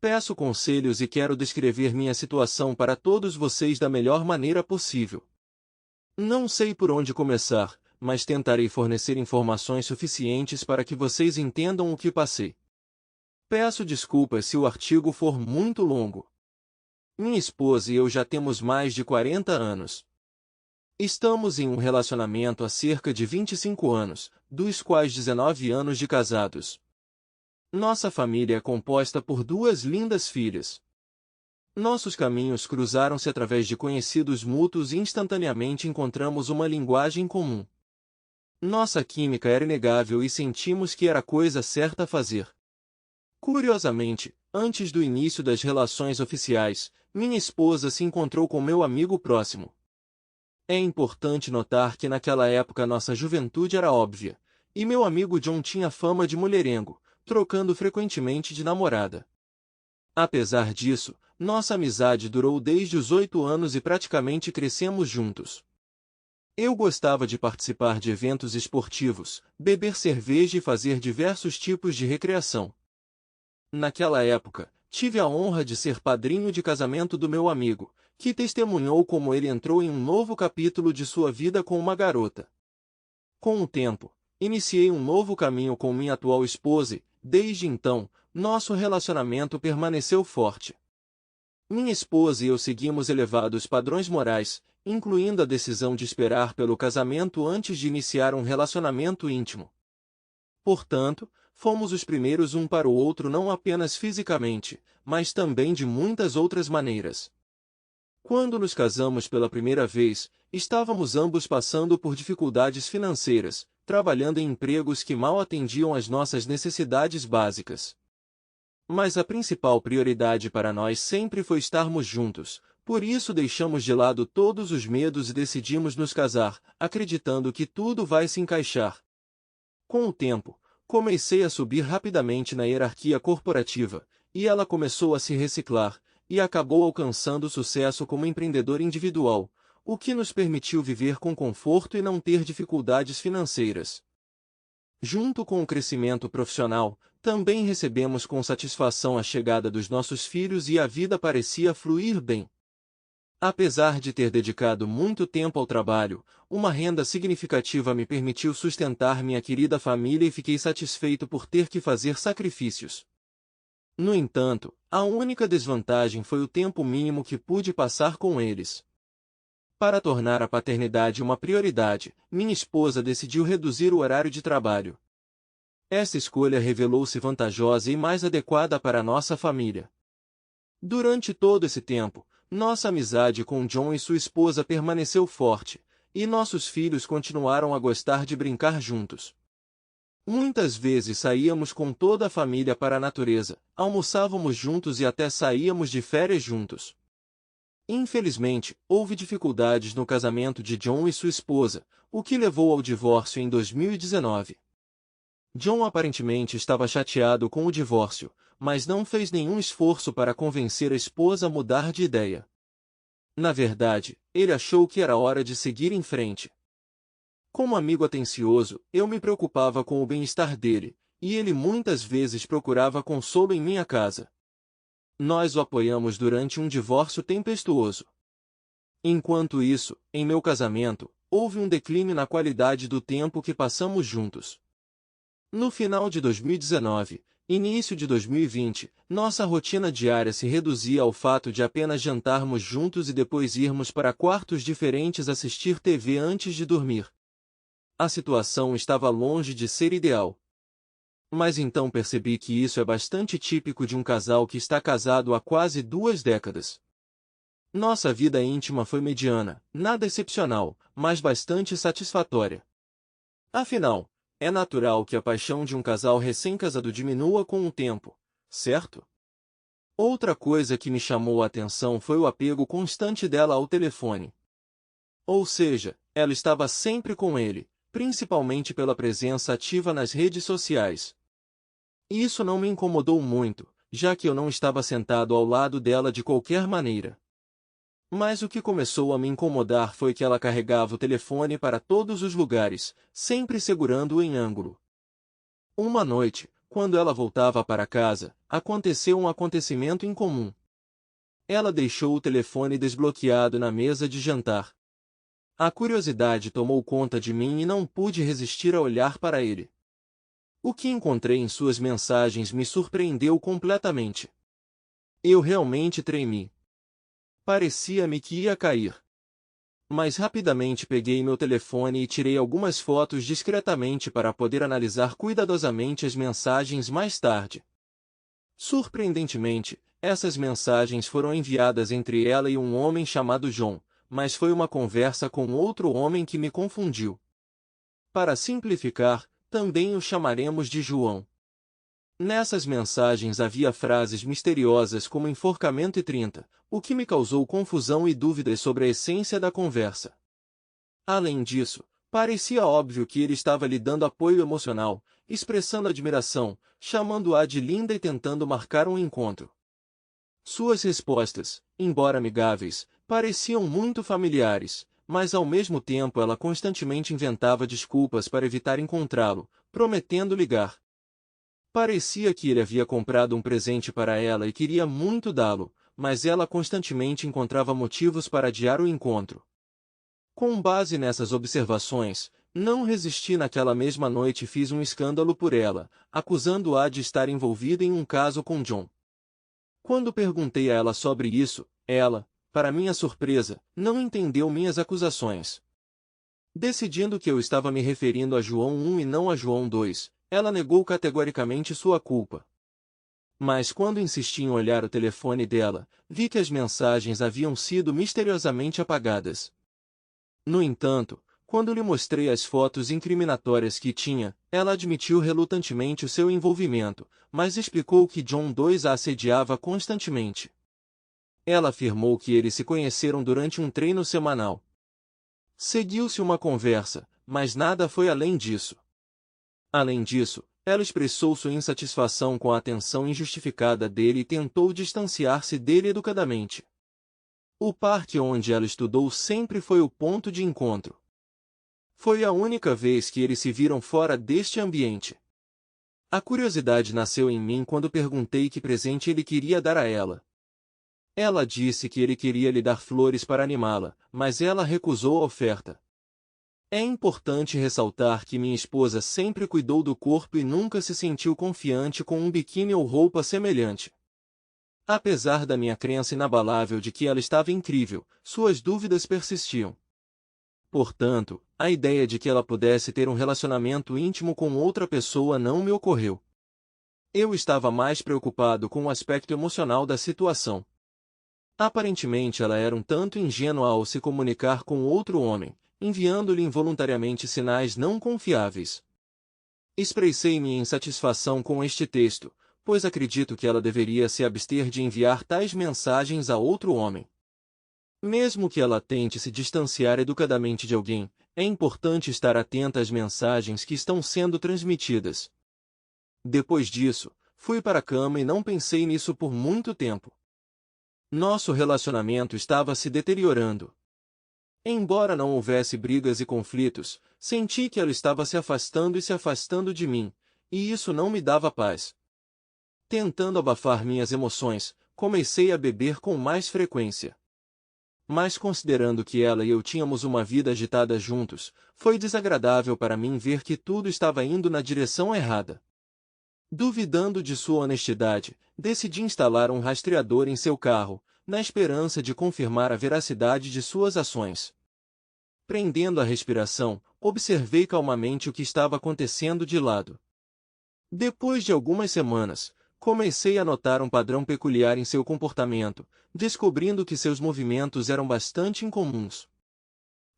Peço conselhos e quero descrever minha situação para todos vocês da melhor maneira possível. Não sei por onde começar, mas tentarei fornecer informações suficientes para que vocês entendam o que passei. Peço desculpas se o artigo for muito longo. Minha esposa e eu já temos mais de 40 anos. Estamos em um relacionamento há cerca de 25 anos, dos quais 19 anos de casados. Nossa família é composta por 2 lindas filhas. Nossos caminhos cruzaram-se através de conhecidos mútuos e instantaneamente encontramos uma linguagem comum. Nossa química era inegável e sentimos que era a coisa certa a fazer. Curiosamente, antes do início das relações oficiais, minha esposa se encontrou com meu amigo próximo. É importante notar que naquela época nossa juventude era óbvia, e meu amigo John tinha fama de mulherengo, trocando frequentemente de namorada. Apesar disso, nossa amizade durou desde os 8 anos e praticamente crescemos juntos. Eu gostava de participar de eventos esportivos, beber cerveja e fazer diversos tipos de recreação. Naquela época, tive a honra de ser padrinho de casamento do meu amigo, que testemunhou como ele entrou em um novo capítulo de sua vida com uma garota. Com o tempo, iniciei um novo caminho com minha atual esposa e, desde então, nosso relacionamento permaneceu forte. Minha esposa e eu seguimos elevados padrões morais, incluindo a decisão de esperar pelo casamento antes de iniciar um relacionamento íntimo. Portanto, fomos os primeiros um para o outro não apenas fisicamente, mas também de muitas outras maneiras. Quando nos casamos pela primeira vez, estávamos ambos passando por dificuldades financeiras, trabalhando em empregos que mal atendiam às nossas necessidades básicas. Mas a principal prioridade para nós sempre foi estarmos juntos, por isso deixamos de lado todos os medos e decidimos nos casar, acreditando que tudo vai se encaixar. Com o tempo, comecei a subir rapidamente na hierarquia corporativa, e ela começou a se reciclar, e acabou alcançando sucesso como empreendedor individual, o que nos permitiu viver com conforto e não ter dificuldades financeiras. Junto com o crescimento profissional, também recebemos com satisfação a chegada dos nossos filhos e a vida parecia fluir bem. Apesar de ter dedicado muito tempo ao trabalho, uma renda significativa me permitiu sustentar minha querida família e fiquei satisfeito por ter que fazer sacrifícios. No entanto, a única desvantagem foi o tempo mínimo que pude passar com eles. Para tornar a paternidade uma prioridade, minha esposa decidiu reduzir o horário de trabalho. Essa escolha revelou-se vantajosa e mais adequada para a nossa família. Durante todo esse tempo, nossa amizade com John e sua esposa permaneceu forte, e nossos filhos continuaram a gostar de brincar juntos. Muitas vezes saíamos com toda a família para a natureza, almoçávamos juntos e até saíamos de férias juntos. Infelizmente, houve dificuldades no casamento de John e sua esposa, o que levou ao divórcio em 2019. John aparentemente estava chateado com o divórcio, mas não fez nenhum esforço para convencer a esposa a mudar de ideia. Na verdade, ele achou que era hora de seguir em frente. Como amigo atencioso, eu me preocupava com o bem-estar dele, e ele muitas vezes procurava consolo em minha casa. Nós o apoiamos durante um divórcio tempestuoso. Enquanto isso, em meu casamento, houve um declínio na qualidade do tempo que passamos juntos. No final de 2019, início de 2020, nossa rotina diária se reduzia ao fato de apenas jantarmos juntos e depois irmos para quartos diferentes assistir TV antes de dormir. A situação estava longe de ser ideal. Mas então percebi que isso é bastante típico de um casal que está casado há quase 2 décadas. Nossa vida íntima foi mediana, nada excepcional, mas bastante satisfatória. Afinal, é natural que a paixão de um casal recém-casado diminua com o tempo, certo? Outra coisa que me chamou a atenção foi o apego constante dela ao telefone. Ou seja, ela estava sempre com ele, principalmente pela presença ativa nas redes sociais. Isso não me incomodou muito, já que eu não estava sentado ao lado dela de qualquer maneira. Mas o que começou a me incomodar foi que ela carregava o telefone para todos os lugares, sempre segurando-o em ângulo. Uma noite, quando ela voltava para casa, aconteceu um acontecimento incomum. Ela deixou o telefone desbloqueado na mesa de jantar. A curiosidade tomou conta de mim e não pude resistir a olhar para ele. O que encontrei em suas mensagens me surpreendeu completamente. Eu realmente tremi. Parecia-me que ia cair. Mas rapidamente peguei meu telefone e tirei algumas fotos discretamente para poder analisar cuidadosamente as mensagens mais tarde. Surpreendentemente, essas mensagens foram enviadas entre ela e um homem chamado John, mas foi uma conversa com outro homem que me confundiu. Para simplificar, também o chamaremos de João. Nessas mensagens havia frases misteriosas como enforcamento e 30, o que me causou confusão e dúvidas sobre a essência da conversa. Além disso, parecia óbvio que ele estava lhe dando apoio emocional, expressando admiração, chamando-a de linda e tentando marcar um encontro. Suas respostas, embora amigáveis, pareciam muito familiares, mas ao mesmo tempo ela constantemente inventava desculpas para evitar encontrá-lo, prometendo ligar. Parecia que ele havia comprado um presente para ela e queria muito dá-lo, mas ela constantemente encontrava motivos para adiar o encontro. Com base nessas observações, não resisti naquela mesma noite e fiz um escândalo por ela, acusando-a de estar envolvida em um caso com John. Quando perguntei a ela sobre isso, ela, para minha surpresa, não entendeu minhas acusações. Decidindo que eu estava me referindo a João 1 e não a João 2, ela negou categoricamente sua culpa. Mas quando insisti em olhar o telefone dela, vi que as mensagens haviam sido misteriosamente apagadas. No entanto, quando lhe mostrei as fotos incriminatórias que tinha, ela admitiu relutantemente o seu envolvimento, mas explicou que John 2 a assediava constantemente. Ela afirmou que eles se conheceram durante um treino semanal. Seguiu-se uma conversa, mas nada foi além disso. Além disso, ela expressou sua insatisfação com a atenção injustificada dele e tentou distanciar-se dele educadamente. O parque onde ela estudou sempre foi o ponto de encontro. Foi a única vez que eles se viram fora deste ambiente. A curiosidade nasceu em mim quando perguntei que presente ele queria dar a ela. Ela disse que ele queria lhe dar flores para animá-la, mas ela recusou a oferta. É importante ressaltar que minha esposa sempre cuidou do corpo e nunca se sentiu confiante com um biquíni ou roupa semelhante. Apesar da minha crença inabalável de que ela estava incrível, suas dúvidas persistiam. Portanto, a ideia de que ela pudesse ter um relacionamento íntimo com outra pessoa não me ocorreu. Eu estava mais preocupado com o aspecto emocional da situação. Aparentemente ela era um tanto ingênua ao se comunicar com outro homem, enviando-lhe involuntariamente sinais não confiáveis. Expressei minha insatisfação com este texto, pois acredito que ela deveria se abster de enviar tais mensagens a outro homem. Mesmo que ela tente se distanciar educadamente de alguém, é importante estar atenta às mensagens que estão sendo transmitidas. Depois disso, fui para a cama e não pensei nisso por muito tempo. Nosso relacionamento estava se deteriorando. Embora não houvesse brigas e conflitos, senti que ela estava se afastando de mim, e isso não me dava paz. Tentando abafar minhas emoções, comecei a beber com mais frequência. Mas considerando que ela e eu tínhamos uma vida agitada juntos, foi desagradável para mim ver que tudo estava indo na direção errada. Duvidando de sua honestidade, decidi instalar um rastreador em seu carro, na esperança de confirmar a veracidade de suas ações. Prendendo a respiração, observei calmamente o que estava acontecendo de lado. Depois de algumas semanas, comecei a notar um padrão peculiar em seu comportamento, descobrindo que seus movimentos eram bastante incomuns.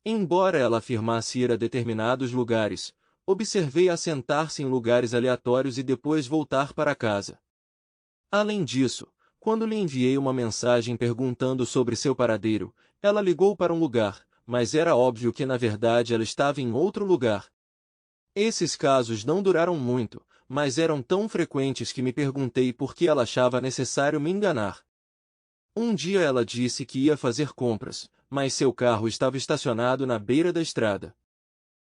Embora ela afirmasse ir a determinados lugares, observei-a sentar-se em lugares aleatórios e depois voltar para casa. Além disso, quando lhe enviei uma mensagem perguntando sobre seu paradeiro, ela ligou para um lugar, mas era óbvio que na verdade ela estava em outro lugar. Esses casos não duraram muito, mas eram tão frequentes que me perguntei por que ela achava necessário me enganar. Um dia ela disse que ia fazer compras, mas seu carro estava estacionado na beira da estrada.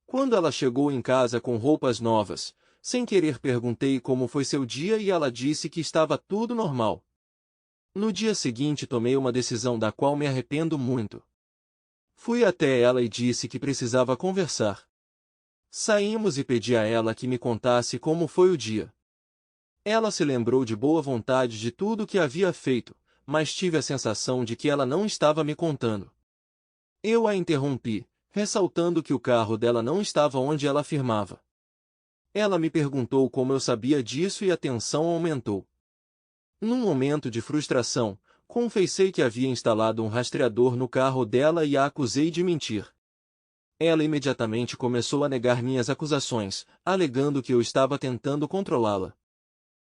Quando ela chegou em casa com roupas novas, Sem querer perguntei como foi seu dia e ela disse que estava tudo normal. No dia seguinte tomei uma decisão da qual me arrependo muito. Fui até ela e disse que precisava conversar. Saímos e pedi a ela que me contasse como foi o dia. Ela se lembrou de boa vontade de tudo o que havia feito, mas tive a sensação de que ela não estava me contando. Eu a interrompi, ressaltando que o carro dela não estava onde ela afirmava. Ela me perguntou como eu sabia disso e a tensão aumentou. Num momento de frustração, confessei que havia instalado um rastreador no carro dela e a acusei de mentir. Ela imediatamente começou a negar minhas acusações, alegando que eu estava tentando controlá-la.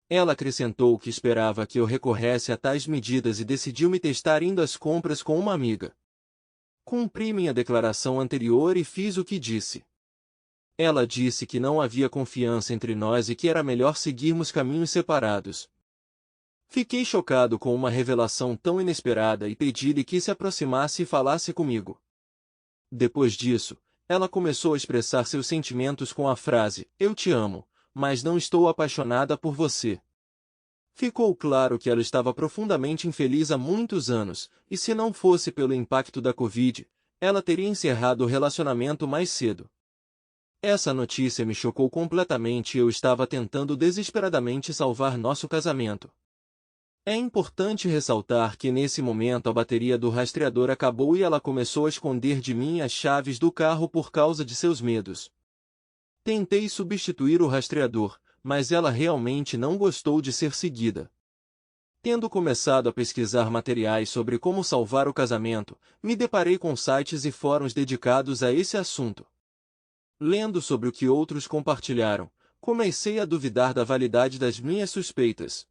Ela acrescentou que esperava que eu recorresse a tais medidas e decidiu me testar indo às compras com uma amiga. Cumpri minha declaração anterior e fiz o que disse. Ela disse que não havia confiança entre nós e que era melhor seguirmos caminhos separados. Fiquei chocado com uma revelação tão inesperada e pedi-lhe que se aproximasse e falasse comigo. Depois disso, ela começou a expressar seus sentimentos com a frase: "Eu te amo, mas não estou apaixonada por você." Ficou claro que ela estava profundamente infeliz há muitos anos, e se não fosse pelo impacto da Covid, ela teria encerrado o relacionamento mais cedo. Essa notícia me chocou completamente e eu estava tentando desesperadamente salvar nosso casamento. É importante ressaltar que nesse momento a bateria do rastreador acabou e ela começou a esconder de mim as chaves do carro por causa de seus medos. Tentei substituir o rastreador, mas ela realmente não gostou de ser seguida. Tendo começado a pesquisar materiais sobre como salvar o casamento, me deparei com sites e fóruns dedicados a esse assunto. Lendo sobre o que outros compartilharam, comecei a duvidar da validade das minhas suspeitas.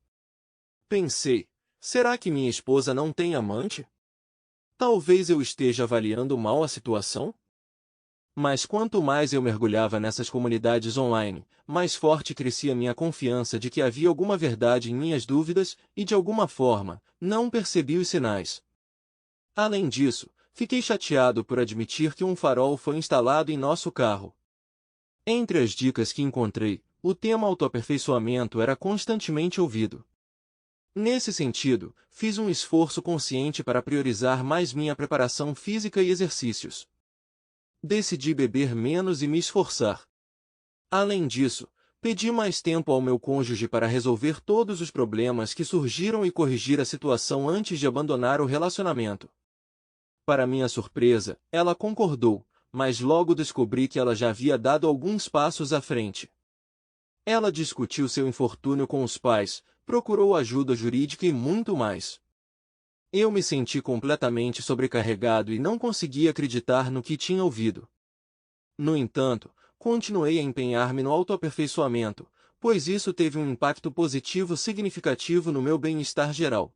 Pensei, será que minha esposa não tem amante? Talvez eu esteja avaliando mal a situação? Mas quanto mais eu mergulhava nessas comunidades online, mais forte crescia minha confiança de que havia alguma verdade em minhas dúvidas e, de alguma forma, não percebi os sinais. Além disso, fiquei chateado por admitir que um farol foi instalado em nosso carro. Entre as dicas que encontrei, o tema autoaperfeiçoamento era constantemente ouvido. Nesse sentido, fiz um esforço consciente para priorizar mais minha preparação física e exercícios. Decidi beber menos e me esforçar. Além disso, pedi mais tempo ao meu cônjuge para resolver todos os problemas que surgiram e corrigir a situação antes de abandonar o relacionamento. Para minha surpresa, ela concordou, mas logo descobri que ela já havia dado alguns passos à frente. Ela discutiu seu infortúnio com os pais, procurou ajuda jurídica e muito mais. Eu me senti completamente sobrecarregado e não conseguia acreditar no que tinha ouvido. No entanto, continuei a empenhar-me no autoaperfeiçoamento, pois isso teve um impacto positivo significativo no meu bem-estar geral.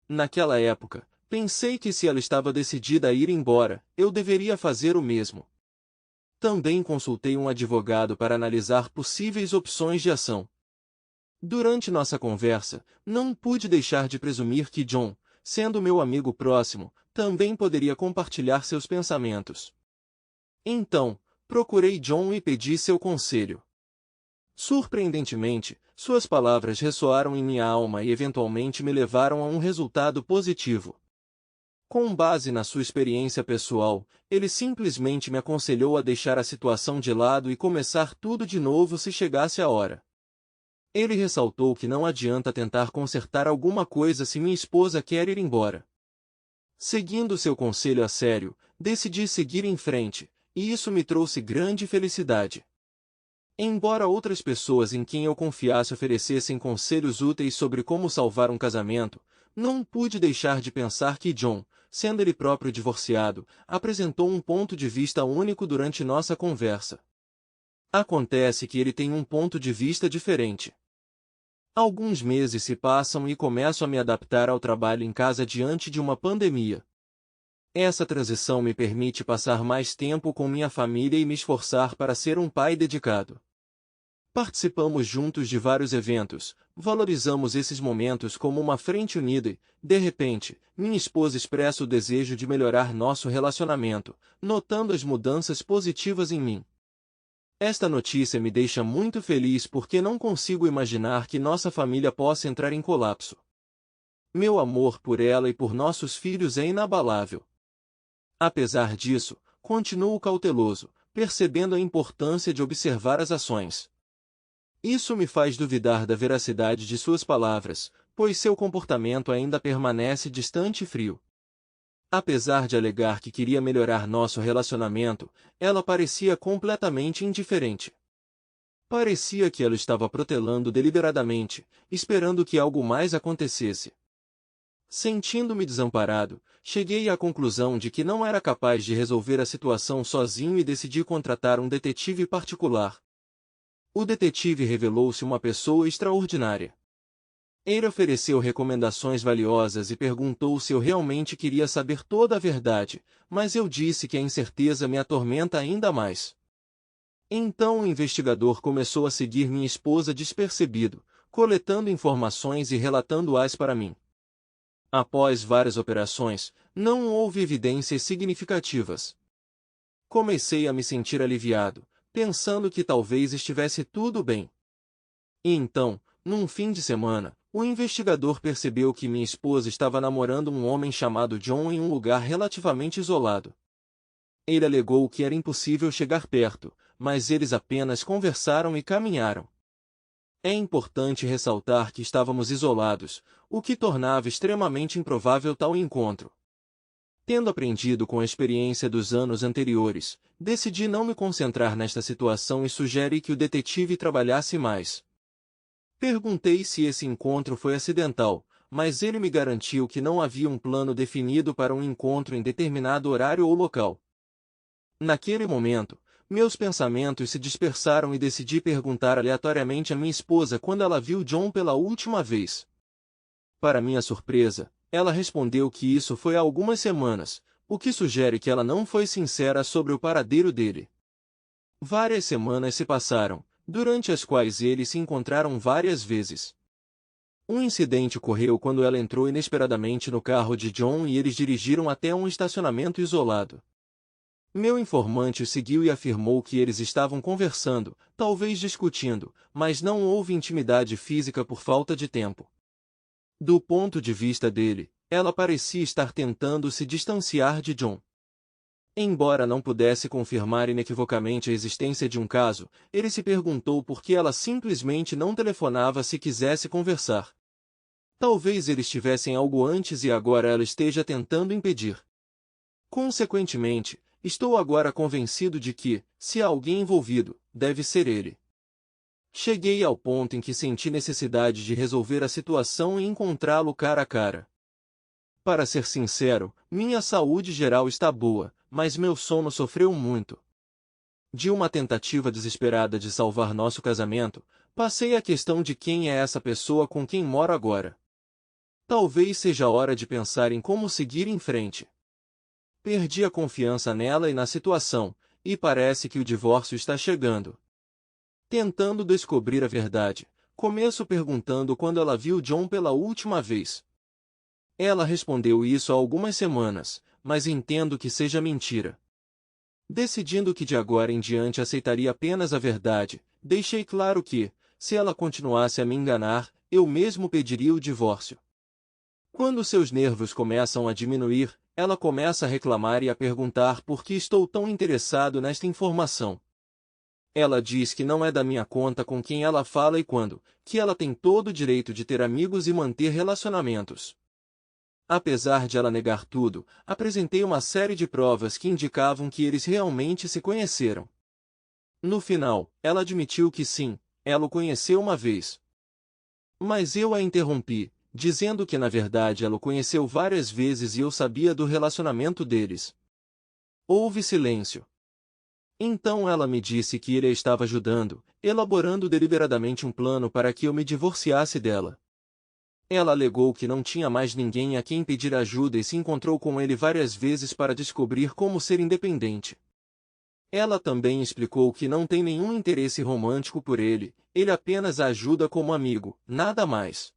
Naquela época, pensei que se ela estava decidida a ir embora, eu deveria fazer o mesmo. Também consultei um advogado para analisar possíveis opções de ação. Durante nossa conversa, não pude deixar de presumir que John, sendo meu amigo próximo, também poderia compartilhar seus pensamentos. Então, procurei John e pedi seu conselho. Surpreendentemente, suas palavras ressoaram em minha alma e eventualmente me levaram a um resultado positivo. Com base na sua experiência pessoal, ele simplesmente me aconselhou a deixar a situação de lado e começar tudo de novo se chegasse a hora. Ele ressaltou que não adianta tentar consertar alguma coisa se minha esposa quer ir embora. Seguindo seu conselho a sério, decidi seguir em frente, e isso me trouxe grande felicidade. Embora outras pessoas em quem eu confiasse oferecessem conselhos úteis sobre como salvar um casamento, não pude deixar de pensar que John, sendo ele próprio divorciado, apresentou um ponto de vista único durante nossa conversa. Acontece que ele tem um ponto de vista diferente. Alguns meses se passam e começo a me adaptar ao trabalho em casa diante de uma pandemia. Essa transição me permite passar mais tempo com minha família e me esforçar para ser um pai dedicado. Participamos juntos de vários eventos, valorizamos esses momentos como uma frente unida e, de repente, minha esposa expressa o desejo de melhorar nosso relacionamento, notando as mudanças positivas em mim. Esta notícia me deixa muito feliz porque não consigo imaginar que nossa família possa entrar em colapso. Meu amor por ela e por nossos filhos é inabalável. Apesar disso, continuo cauteloso, percebendo a importância de observar as ações. Isso me faz duvidar da veracidade de suas palavras, pois seu comportamento ainda permanece distante e frio. Apesar de alegar que queria melhorar nosso relacionamento, ela parecia completamente indiferente. Parecia que ela estava protelando deliberadamente, esperando que algo mais acontecesse. Sentindo-me desamparado, cheguei à conclusão de que não era capaz de resolver a situação sozinho e decidi contratar um detetive particular. O detetive revelou-se uma pessoa extraordinária. Ele ofereceu recomendações valiosas e perguntou se eu realmente queria saber toda a verdade, mas eu disse que a incerteza me atormenta ainda mais. Então o investigador começou a seguir minha esposa despercebido, coletando informações e relatando-as para mim. Após várias operações, não houve evidências significativas. Comecei a me sentir aliviado, pensando que talvez estivesse tudo bem. E então, num fim de semana, o investigador percebeu que minha esposa estava namorando um homem chamado John em um lugar relativamente isolado. Ele alegou que era impossível chegar perto, mas eles apenas conversaram e caminharam. É importante ressaltar que estávamos isolados, o que tornava extremamente improvável tal encontro. Tendo aprendido com a experiência dos anos anteriores, decidi não me concentrar nesta situação e sugeri que o detetive trabalhasse mais. Perguntei se esse encontro foi acidental, mas ele me garantiu que não havia um plano definido para um encontro em determinado horário ou local. Naquele momento, meus pensamentos se dispersaram e decidi perguntar aleatoriamente a minha esposa quando ela viu John pela última vez. Para minha surpresa, ela respondeu que isso foi há algumas semanas, o que sugere que ela não foi sincera sobre o paradeiro dele. Várias semanas se passaram, durante as quais eles se encontraram várias vezes. Um incidente ocorreu quando ela entrou inesperadamente no carro de John e eles dirigiram até um estacionamento isolado. Meu informante o seguiu e afirmou que eles estavam conversando, talvez discutindo, mas não houve intimidade física por falta de tempo. Do ponto de vista dele, ela parecia estar tentando se distanciar de John. Embora não pudesse confirmar inequivocamente a existência de um caso, ele se perguntou por que ela simplesmente não telefonava se quisesse conversar. Talvez eles tivessem algo antes e agora ela esteja tentando impedir. Consequentemente, estou agora convencido de que, se há alguém envolvido, deve ser ele. Cheguei ao ponto em que senti necessidade de resolver a situação e encontrá-lo cara a cara. Para ser sincero, minha saúde geral está boa, mas meu sono sofreu muito. De uma tentativa desesperada de salvar nosso casamento, passei à questão de quem é essa pessoa com quem moro agora. Talvez seja a hora de pensar em como seguir em frente. Perdi a confiança nela e na situação, e parece que o divórcio está chegando. Tentando descobrir a verdade, começo perguntando quando ela viu John pela última vez. Ela respondeu isso há algumas semanas, mas entendo que seja mentira. Decidindo que de agora em diante aceitaria apenas a verdade, deixei claro que, se ela continuasse a me enganar, eu mesmo pediria o divórcio. Quando seus nervos começam a diminuir, ela começa a reclamar e a perguntar por que estou tão interessado nesta informação. Ela diz que não é da minha conta com quem ela fala e quando, que ela tem todo o direito de ter amigos e manter relacionamentos. Apesar de ela negar tudo, apresentei uma série de provas que indicavam que eles realmente se conheceram. No final, ela admitiu que sim, ela o conheceu uma vez. Mas eu a interrompi, dizendo que na verdade ela o conheceu várias vezes e eu sabia do relacionamento deles. Houve silêncio. Então ela me disse que ele a estava ajudando, elaborando deliberadamente um plano para que eu me divorciasse dela. Ela alegou que não tinha mais ninguém a quem pedir ajuda e se encontrou com ele várias vezes para descobrir como ser independente. Ela também explicou que não tem nenhum interesse romântico por ele, ele apenas a ajuda como amigo, nada mais.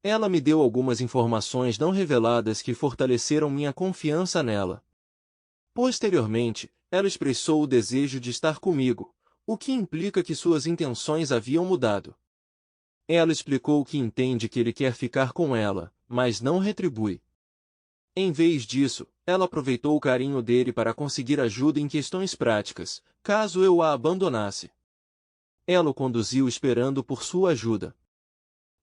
Ela me deu algumas informações não reveladas que fortaleceram minha confiança nela. Posteriormente, ela expressou o desejo de estar comigo, o que implica que suas intenções haviam mudado. Ela explicou que entende que ele quer ficar com ela, mas não retribui. Em vez disso, ela aproveitou o carinho dele para conseguir ajuda em questões práticas, caso eu a abandonasse. Ela o conduziu esperando por sua ajuda.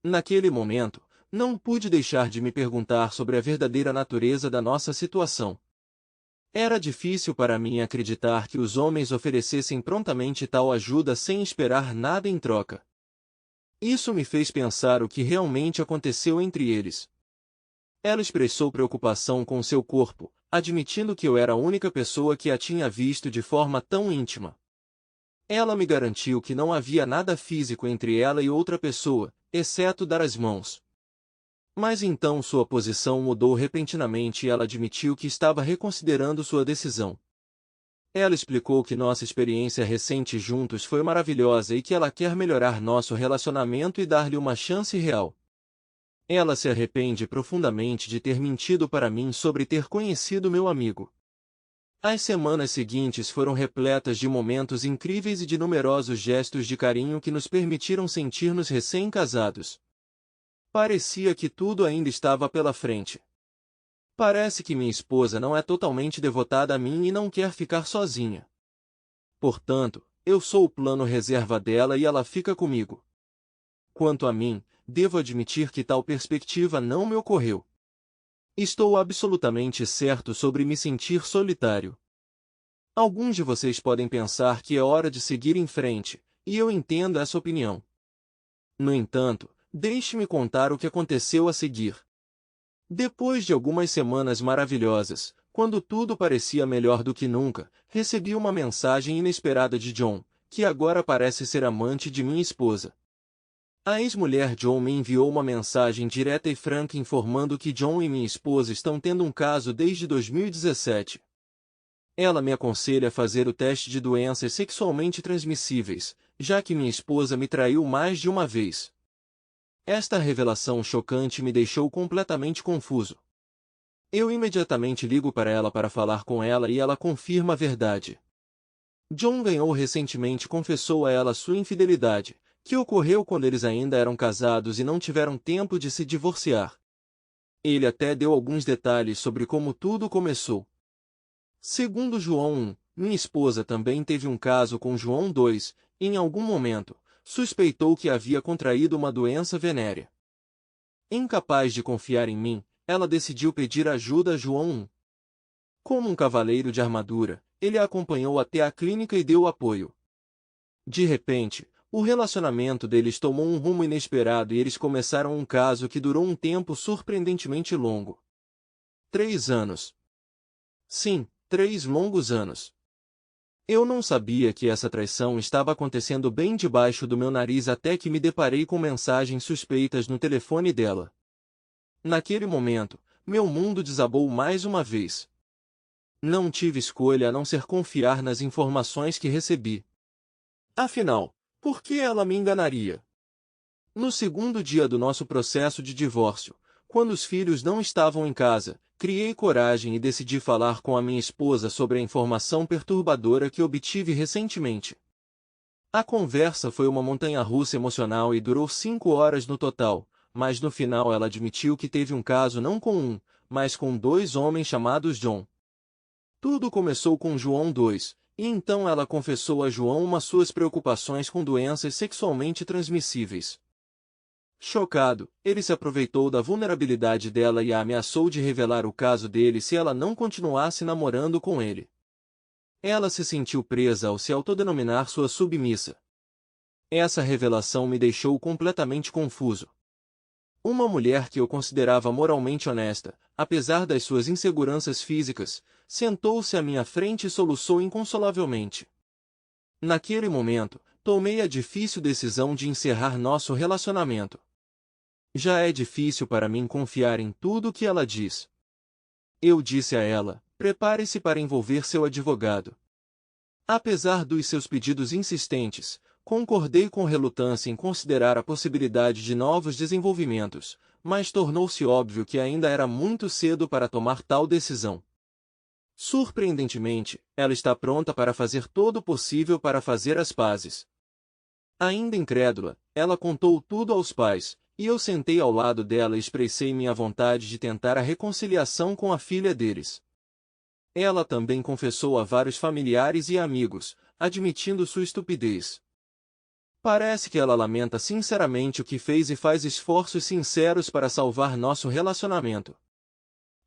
Naquele momento, não pude deixar de me perguntar sobre a verdadeira natureza da nossa situação. Era difícil para mim acreditar que os homens oferecessem prontamente tal ajuda sem esperar nada em troca. Isso me fez pensar o que realmente aconteceu entre eles. Ela expressou preocupação com seu corpo, admitindo que eu era a única pessoa que a tinha visto de forma tão íntima. Ela me garantiu que não havia nada físico entre ela e outra pessoa, exceto dar as mãos. Mas então sua posição mudou repentinamente e ela admitiu que estava reconsiderando sua decisão. Ela explicou que nossa experiência recente juntos foi maravilhosa e que ela quer melhorar nosso relacionamento e dar-lhe uma chance real. Ela se arrepende profundamente de ter mentido para mim sobre ter conhecido meu amigo. As semanas seguintes foram repletas de momentos incríveis e de numerosos gestos de carinho que nos permitiram sentir-nos recém-casados. Parecia que tudo ainda estava pela frente. Parece que minha esposa não é totalmente devotada a mim e não quer ficar sozinha. Portanto, eu sou o plano reserva dela e ela fica comigo. Quanto a mim, devo admitir que tal perspectiva não me ocorreu. Estou absolutamente certo sobre me sentir solitário. Alguns de vocês podem pensar que é hora de seguir em frente, e eu entendo essa opinião. No entanto, deixe-me contar o que aconteceu a seguir. Depois de algumas semanas maravilhosas, quando tudo parecia melhor do que nunca, recebi uma mensagem inesperada de John, que agora parece ser amante de minha esposa. A ex-mulher John me enviou uma mensagem direta e franca informando que John e minha esposa estão tendo um caso desde 2017. Ela me aconselha a fazer o teste de doenças sexualmente transmissíveis, já que minha esposa me traiu mais de uma vez. Esta revelação chocante me deixou completamente confuso. Eu imediatamente ligo para ela para falar com ela e ela confirma a verdade. John ganhou recentemente e confessou a ela sua infidelidade, que ocorreu quando eles ainda eram casados e não tiveram tempo de se divorciar. Ele até deu alguns detalhes sobre como tudo começou. Segundo João 1, minha esposa também teve um caso com João 2, e em algum momento, suspeitou que havia contraído uma doença venérea. Incapaz de confiar em mim, ela decidiu pedir ajuda a João 1. Como um cavaleiro de armadura, ele a acompanhou até a clínica e deu apoio. De repente, o relacionamento deles tomou um rumo inesperado e eles começaram um caso que durou um tempo surpreendentemente longo. 3 anos. Sim, 3 longos anos. Eu não sabia que essa traição estava acontecendo bem debaixo do meu nariz até que me deparei com mensagens suspeitas no telefone dela. Naquele momento, meu mundo desabou mais uma vez. Não tive escolha a não ser confiar nas informações que recebi. Afinal, por que ela me enganaria? No segundo dia do nosso processo de divórcio, quando os filhos não estavam em casa, criei coragem e decidi falar com a minha esposa sobre a informação perturbadora que obtive recentemente. A conversa foi uma montanha-russa emocional e durou 5 horas no total, mas no final ela admitiu que teve um caso não com um, mas com 2 homens chamados John. Tudo começou com João 2, e então ela confessou a João suas preocupações com doenças sexualmente transmissíveis. Chocado, ele se aproveitou da vulnerabilidade dela e a ameaçou de revelar o caso dele se ela não continuasse namorando com ele. Ela se sentiu presa ao se autodenominar sua submissa. Essa revelação me deixou completamente confuso. Uma mulher que eu considerava moralmente honesta, apesar das suas inseguranças físicas, sentou-se à minha frente e soluçou inconsolavelmente. Naquele momento, tomei a difícil decisão de encerrar nosso relacionamento. Já é difícil para mim confiar em tudo o que ela diz. Eu disse a ela, prepare-se para envolver seu advogado. Apesar dos seus pedidos insistentes, concordei com relutância em considerar a possibilidade de novos desenvolvimentos, mas tornou-se óbvio que ainda era muito cedo para tomar tal decisão. Surpreendentemente, ela está pronta para fazer todo o possível para fazer as pazes. Ainda incrédula, ela contou tudo aos pais, e eu sentei ao lado dela e expressei minha vontade de tentar a reconciliação com a filha deles. Ela também confessou a vários familiares e amigos, admitindo sua estupidez. Parece que ela lamenta sinceramente o que fez e faz esforços sinceros para salvar nosso relacionamento.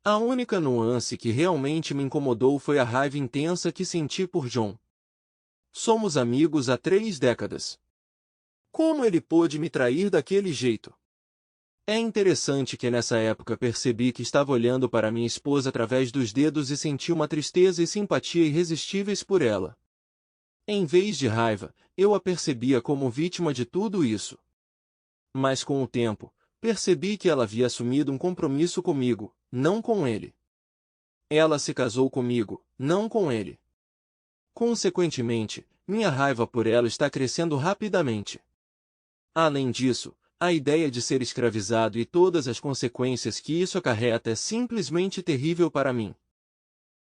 A única nuance que realmente me incomodou foi a raiva intensa que senti por John. Somos amigos há 3 décadas. Como ele pôde me trair daquele jeito? É interessante que nessa época percebi que estava olhando para minha esposa através dos dedos e senti uma tristeza e simpatia irresistíveis por ela. Em vez de raiva, eu a percebia como vítima de tudo isso. Mas com o tempo, percebi que ela havia assumido um compromisso comigo, não com ele. Ela se casou comigo, não com ele. Consequentemente, minha raiva por ela está crescendo rapidamente. Além disso, a ideia de ser escravizado e todas as consequências que isso acarreta é simplesmente terrível para mim.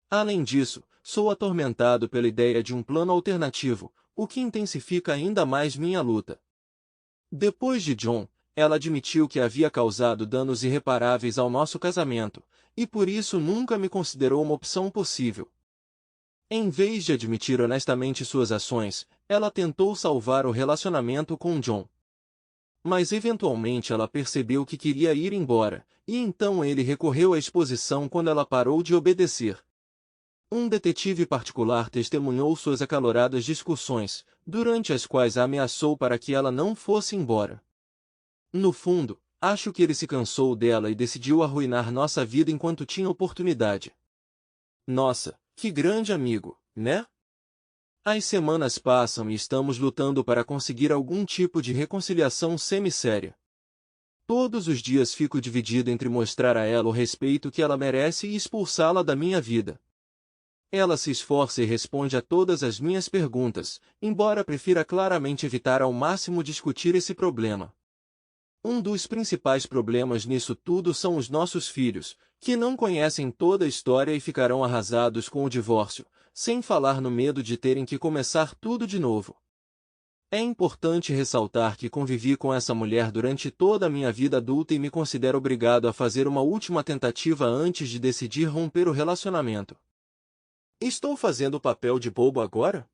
Além disso, sou atormentado pela ideia de um plano alternativo, o que intensifica ainda mais minha luta. Depois de John, ela admitiu que havia causado danos irreparáveis ao nosso casamento, e por isso nunca me considerou uma opção possível. Em vez de admitir honestamente suas ações, ela tentou salvar o relacionamento com John. Mas eventualmente ela percebeu que queria ir embora, e então ele recorreu à exposição quando ela parou de obedecer. Um detetive particular testemunhou suas acaloradas discussões, durante as quais a ameaçou para que ela não fosse embora. No fundo, acho que ele se cansou dela e decidiu arruinar nossa vida enquanto tinha oportunidade. Nossa, que grande amigo, né? As semanas passam e estamos lutando para conseguir algum tipo de reconciliação semi-séria. Todos os dias fico dividido entre mostrar a ela o respeito que ela merece e expulsá-la da minha vida. Ela se esforça e responde a todas as minhas perguntas, embora prefira claramente evitar ao máximo discutir esse problema. Um dos principais problemas nisso tudo são os nossos filhos, que não conhecem toda a história e ficarão arrasados com o divórcio, sem falar no medo de terem que começar tudo de novo. É importante ressaltar que convivi com essa mulher durante toda a minha vida adulta e me considero obrigado a fazer uma última tentativa antes de decidir romper o relacionamento. Estou fazendo o papel de bobo agora?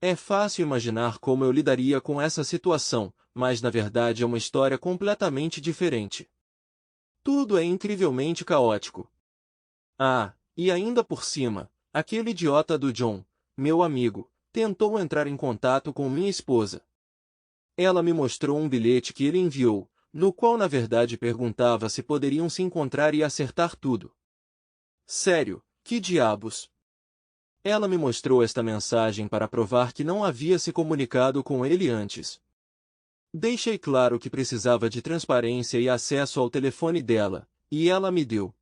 É fácil imaginar como eu lidaria com essa situação, mas na verdade é uma história completamente diferente. Tudo é incrivelmente caótico. Ah, e ainda por cima, aquele idiota do John, meu amigo, tentou entrar em contato com minha esposa. Ela me mostrou um bilhete que ele enviou, no qual na verdade perguntava se poderiam se encontrar e acertar tudo. Sério, que diabos? Ela me mostrou esta mensagem para provar que não havia se comunicado com ele antes. Deixei claro que precisava de transparência e acesso ao telefone dela, e ela me deu.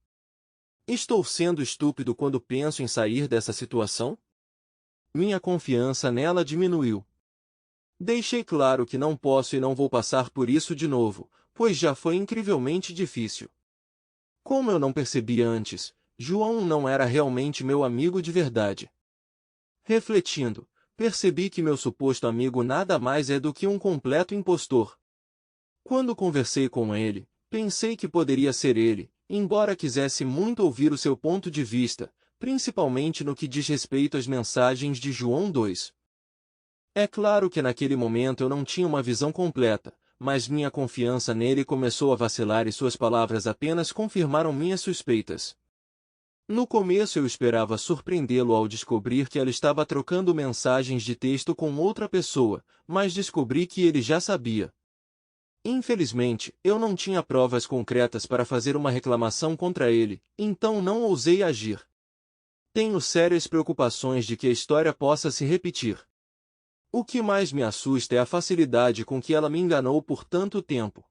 Estou sendo estúpido quando penso em sair dessa situação? Minha confiança nela diminuiu. Deixei claro que não posso e não vou passar por isso de novo, pois já foi incrivelmente difícil. Como eu não percebi antes, João não era realmente meu amigo de verdade. Refletindo, percebi que meu suposto amigo nada mais é do que um completo impostor. Quando conversei com ele, pensei que poderia ser ele, embora quisesse muito ouvir o seu ponto de vista, principalmente no que diz respeito às mensagens de João 2. É claro que naquele momento eu não tinha uma visão completa, mas minha confiança nele começou a vacilar e suas palavras apenas confirmaram minhas suspeitas. No começo eu esperava surpreendê-lo ao descobrir que ela estava trocando mensagens de texto com outra pessoa, mas descobri que ele já sabia. Infelizmente, eu não tinha provas concretas para fazer uma reclamação contra ele, então não ousei agir. Tenho sérias preocupações de que a história possa se repetir. O que mais me assusta é a facilidade com que ela me enganou por tanto tempo.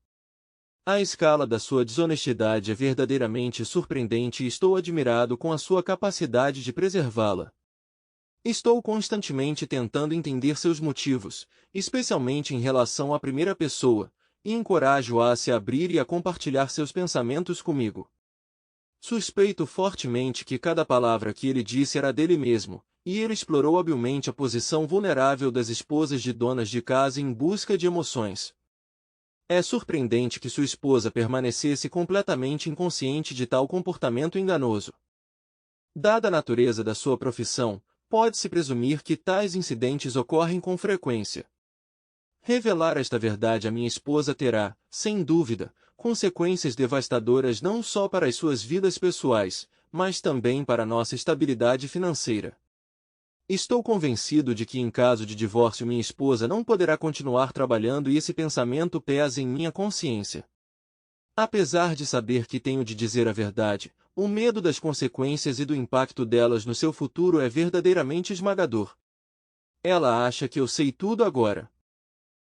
A escala da sua desonestidade é verdadeiramente surpreendente e estou admirado com a sua capacidade de preservá-la. Estou constantemente tentando entender seus motivos, especialmente em relação à primeira pessoa, e encorajo-a a se abrir e a compartilhar seus pensamentos comigo. Suspeito fortemente que cada palavra que ele disse era dele mesmo, e ele explorou habilmente a posição vulnerável das esposas de donas de casa em busca de emoções. É surpreendente que sua esposa permanecesse completamente inconsciente de tal comportamento enganoso. Dada a natureza da sua profissão, pode-se presumir que tais incidentes ocorrem com frequência. Revelar esta verdade à minha esposa terá, sem dúvida, consequências devastadoras não só para as suas vidas pessoais, mas também para nossa estabilidade financeira. Estou convencido de que em caso de divórcio minha esposa não poderá continuar trabalhando e esse pensamento pesa em minha consciência. Apesar de saber que tenho de dizer a verdade, o medo das consequências e do impacto delas no seu futuro é verdadeiramente esmagador. Ela acha que eu sei tudo agora.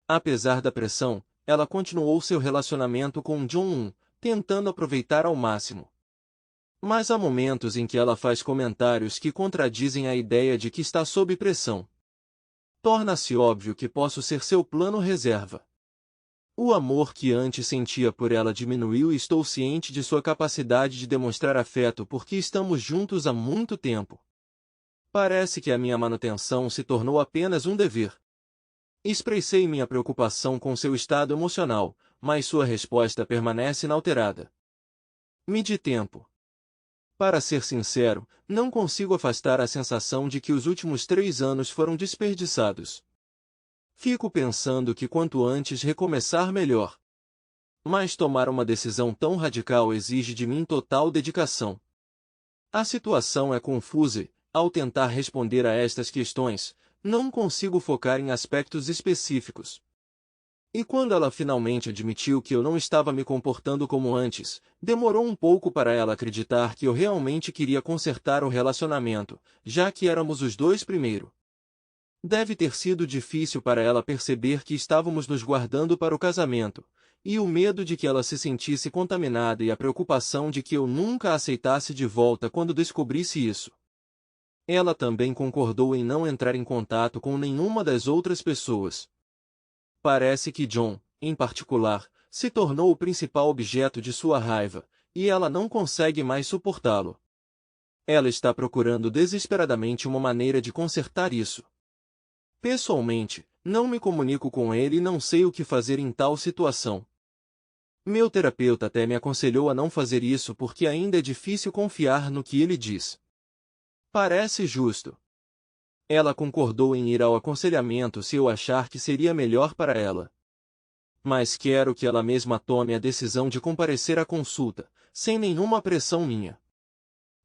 Apesar da pressão, ela continuou seu relacionamento com John, tentando aproveitar ao máximo. Mas há momentos em que ela faz comentários que contradizem a ideia de que está sob pressão. Torna-se óbvio que posso ser seu plano reserva. O amor que antes sentia por ela diminuiu e estou ciente de sua capacidade de demonstrar afeto porque estamos juntos há muito tempo. Parece que a minha manutenção se tornou apenas um dever. Expressei minha preocupação com seu estado emocional, mas sua resposta permanece inalterada. Me dê tempo. Para ser sincero, não consigo afastar a sensação de que os últimos 3 anos foram desperdiçados. Fico pensando que quanto antes recomeçar melhor. Mas tomar uma decisão tão radical exige de mim total dedicação. A situação é confusa e, ao tentar responder a estas questões, não consigo focar em aspectos específicos. E quando ela finalmente admitiu que eu não estava me comportando como antes, demorou um pouco para ela acreditar que eu realmente queria consertar o relacionamento, já que éramos os dois primeiro. Deve ter sido difícil para ela perceber que estávamos nos guardando para o casamento, e o medo de que ela se sentisse contaminada e a preocupação de que eu nunca a aceitasse de volta quando descobrisse isso. Ela também concordou em não entrar em contato com nenhuma das outras pessoas. Parece que John, em particular, se tornou o principal objeto de sua raiva, e ela não consegue mais suportá-lo. Ela está procurando desesperadamente uma maneira de consertar isso. Pessoalmente, não me comunico com ele e não sei o que fazer em tal situação. Meu terapeuta até me aconselhou a não fazer isso porque ainda é difícil confiar no que ele diz. Parece justo. Ela concordou em ir ao aconselhamento se eu achar que seria melhor para ela. Mas quero que ela mesma tome a decisão de comparecer à consulta, sem nenhuma pressão minha.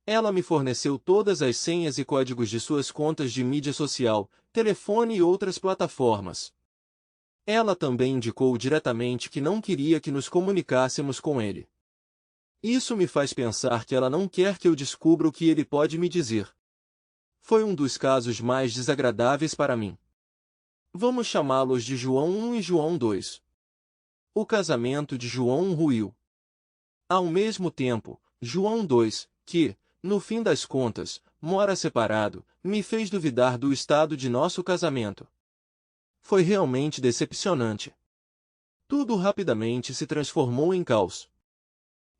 Ela me forneceu todas as senhas e códigos de suas contas de mídia social, telefone e outras plataformas. Ela também indicou diretamente que não queria que nos comunicássemos com ele. Isso me faz pensar que ela não quer que eu descubra o que ele pode me dizer. Foi um dos casos mais desagradáveis para mim. Vamos chamá-los de João 1 e João 2. O casamento de João ruiu. Ao mesmo tempo, João 2, que, no fim das contas, mora separado, me fez duvidar do estado de nosso casamento. Foi realmente decepcionante. Tudo rapidamente se transformou em caos.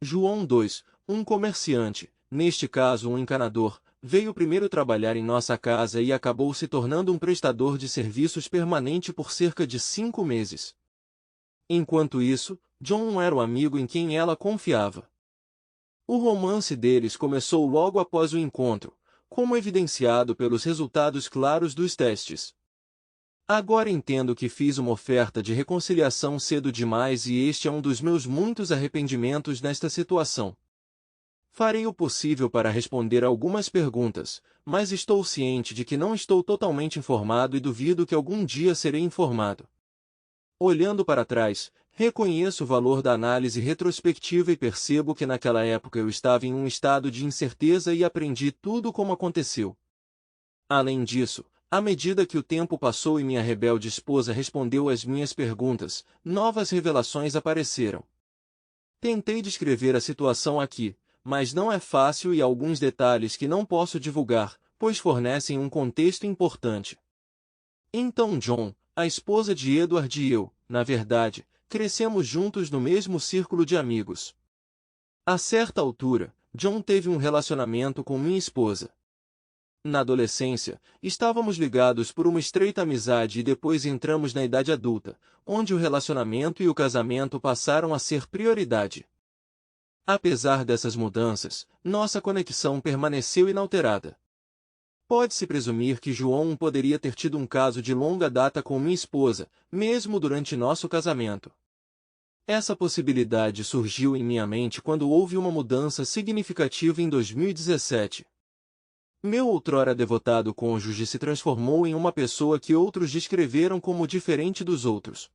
João 2, um comerciante, neste caso um encanador, veio primeiro trabalhar em nossa casa e acabou se tornando um prestador de serviços permanente por cerca de 5 meses. Enquanto isso, John era o amigo em quem ela confiava. O romance deles começou logo após o encontro, como evidenciado pelos resultados claros dos testes. Agora entendo que fiz uma oferta de reconciliação cedo demais e este é um dos meus muitos arrependimentos nesta situação. Farei o possível para responder algumas perguntas, mas estou ciente de que não estou totalmente informado e duvido que algum dia serei informado. Olhando para trás, reconheço o valor da análise retrospectiva e percebo que naquela época eu estava em um estado de incerteza e aprendi tudo como aconteceu. Além disso, à medida que o tempo passou e minha rebelde esposa respondeu às minhas perguntas, novas revelações apareceram. Tentei descrever a situação aqui, mas não é fácil e há alguns detalhes que não posso divulgar, pois fornecem um contexto importante. Então John, a esposa de Edward e eu, na verdade, crescemos juntos no mesmo círculo de amigos. A certa altura, John teve um relacionamento com minha esposa. Na adolescência, estávamos ligados por uma estreita amizade e depois entramos na idade adulta, onde o relacionamento e o casamento passaram a ser prioridade. Apesar dessas mudanças, nossa conexão permaneceu inalterada. Pode-se presumir que João poderia ter tido um caso de longa data com minha esposa, mesmo durante nosso casamento. Essa possibilidade surgiu em minha mente quando houve uma mudança significativa em 2017. Meu outrora devotado cônjuge se transformou em uma pessoa que outros descreveram como diferente dos outros.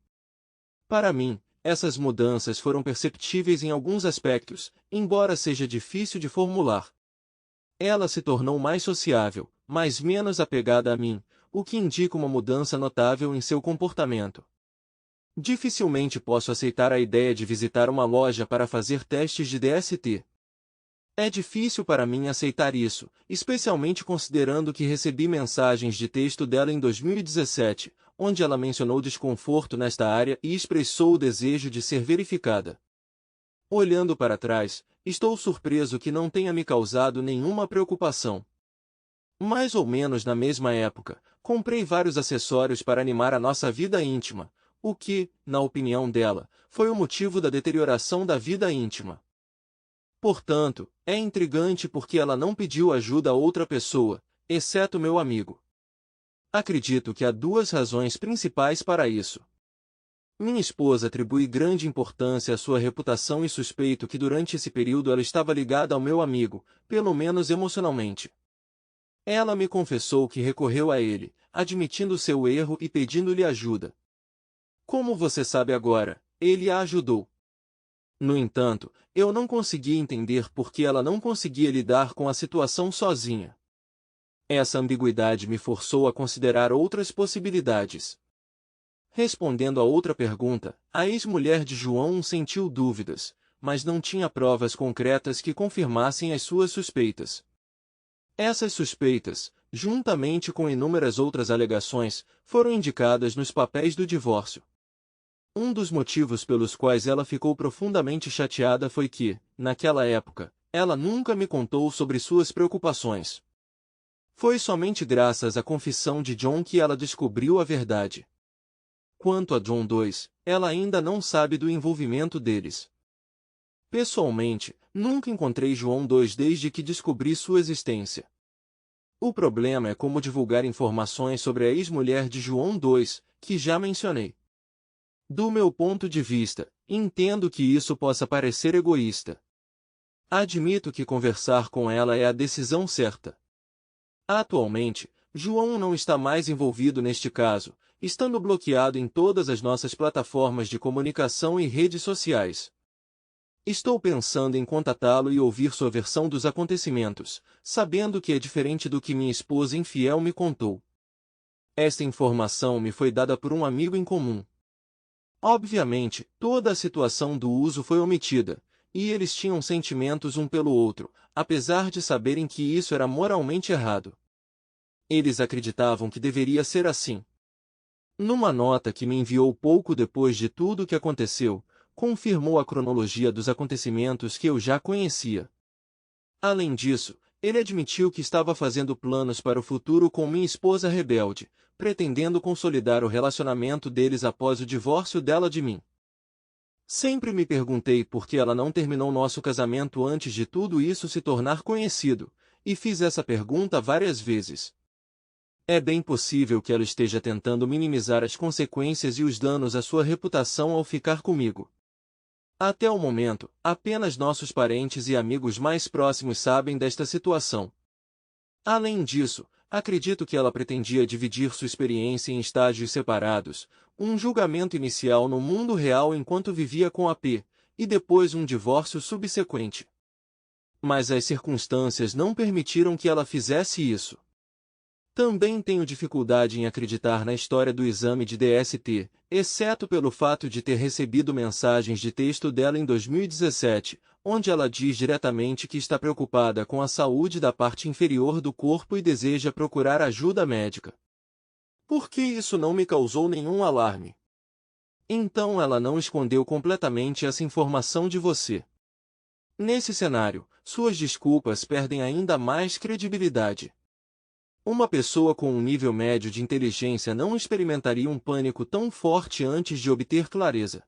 Para mim, essas mudanças foram perceptíveis em alguns aspectos, embora seja difícil de formular. Ela se tornou mais sociável, mas menos apegada a mim, o que indica uma mudança notável em seu comportamento. Dificilmente posso aceitar a ideia de visitar uma loja para fazer testes de DST. É difícil para mim aceitar isso, especialmente considerando que recebi mensagens de texto dela em 2017, onde ela mencionou desconforto nesta área e expressou o desejo de ser verificada. Olhando para trás, estou surpreso que não tenha me causado nenhuma preocupação. Mais ou menos na mesma época, comprei vários acessórios para animar a nossa vida íntima, o que, na opinião dela, foi o motivo da deterioração da vida íntima. Portanto, é intrigante porque ela não pediu ajuda a outra pessoa, exceto meu amigo. Acredito que há duas razões principais para isso. Minha esposa atribui grande importância à sua reputação e suspeito que durante esse período ela estava ligada ao meu amigo, pelo menos emocionalmente. Ela me confessou que recorreu a ele, admitindo seu erro e pedindo-lhe ajuda. Como você sabe agora, ele a ajudou. No entanto, eu não consegui entender por que ela não conseguia lidar com a situação sozinha. Essa ambiguidade me forçou a considerar outras possibilidades. Respondendo a outra pergunta, a ex-mulher de João sentiu dúvidas, mas não tinha provas concretas que confirmassem as suas suspeitas. Essas suspeitas, juntamente com inúmeras outras alegações, foram indicadas nos papéis do divórcio. Um dos motivos pelos quais ela ficou profundamente chateada foi que, naquela época, ela nunca me contou sobre suas preocupações. Foi somente graças à confissão de John que ela descobriu a verdade. Quanto a John 2, ela ainda não sabe do envolvimento deles. Pessoalmente, nunca encontrei João 2 desde que descobri sua existência. O problema é como divulgar informações sobre a ex-mulher de João 2, que já mencionei. Do meu ponto de vista, entendo que isso possa parecer egoísta. Admito que conversar com ela é a decisão certa. Atualmente, João não está mais envolvido neste caso, estando bloqueado em todas as nossas plataformas de comunicação e redes sociais. Estou pensando em contatá-lo e ouvir sua versão dos acontecimentos, sabendo que é diferente do que minha esposa infiel me contou. Esta informação me foi dada por um amigo em comum. Obviamente, toda a situação do uso foi omitida, e eles tinham sentimentos um pelo outro, apesar de saberem que isso era moralmente errado. Eles acreditavam que deveria ser assim. Numa nota que me enviou pouco depois de tudo o que aconteceu, confirmou a cronologia dos acontecimentos que eu já conhecia. Além disso, ele admitiu que estava fazendo planos para o futuro com minha esposa rebelde, pretendendo consolidar o relacionamento deles após o divórcio dela de mim. Sempre me perguntei por que ela não terminou nosso casamento antes de tudo isso se tornar conhecido, e fiz essa pergunta várias vezes. É bem possível que ela esteja tentando minimizar as consequências e os danos à sua reputação ao ficar comigo. Até o momento, apenas nossos parentes e amigos mais próximos sabem desta situação. Além disso, acredito que ela pretendia dividir sua experiência em estágios separados, um julgamento inicial no mundo real enquanto vivia com a P, e depois um divórcio subsequente. Mas as circunstâncias não permitiram que ela fizesse isso. Também tenho dificuldade em acreditar na história do exame de DST, exceto pelo fato de ter recebido mensagens de texto dela em 2017, onde ela diz diretamente que está preocupada com a saúde da parte inferior do corpo e deseja procurar ajuda médica. Por que isso não me causou nenhum alarme? Então ela não escondeu completamente essa informação de você. Nesse cenário, suas desculpas perdem ainda mais credibilidade. Uma pessoa com um nível médio de inteligência não experimentaria um pânico tão forte antes de obter clareza.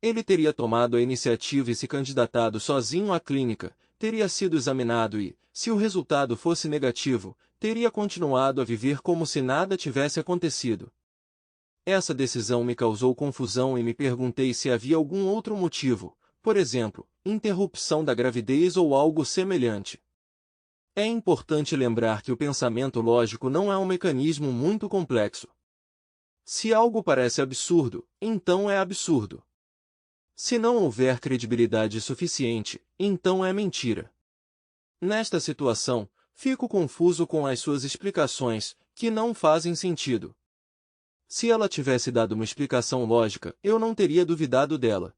Ele teria tomado a iniciativa e se candidatado sozinho à clínica, teria sido examinado e, se o resultado fosse negativo, teria continuado a viver como se nada tivesse acontecido. Essa decisão me causou confusão e me perguntei se havia algum outro motivo, por exemplo, interrupção da gravidez ou algo semelhante. É importante lembrar que o pensamento lógico não é um mecanismo muito complexo. Se algo parece absurdo, então é absurdo. Se não houver credibilidade suficiente, então é mentira. Nesta situação, fico confuso com as suas explicações, que não fazem sentido. Se ela tivesse dado uma explicação lógica, eu não teria duvidado dela.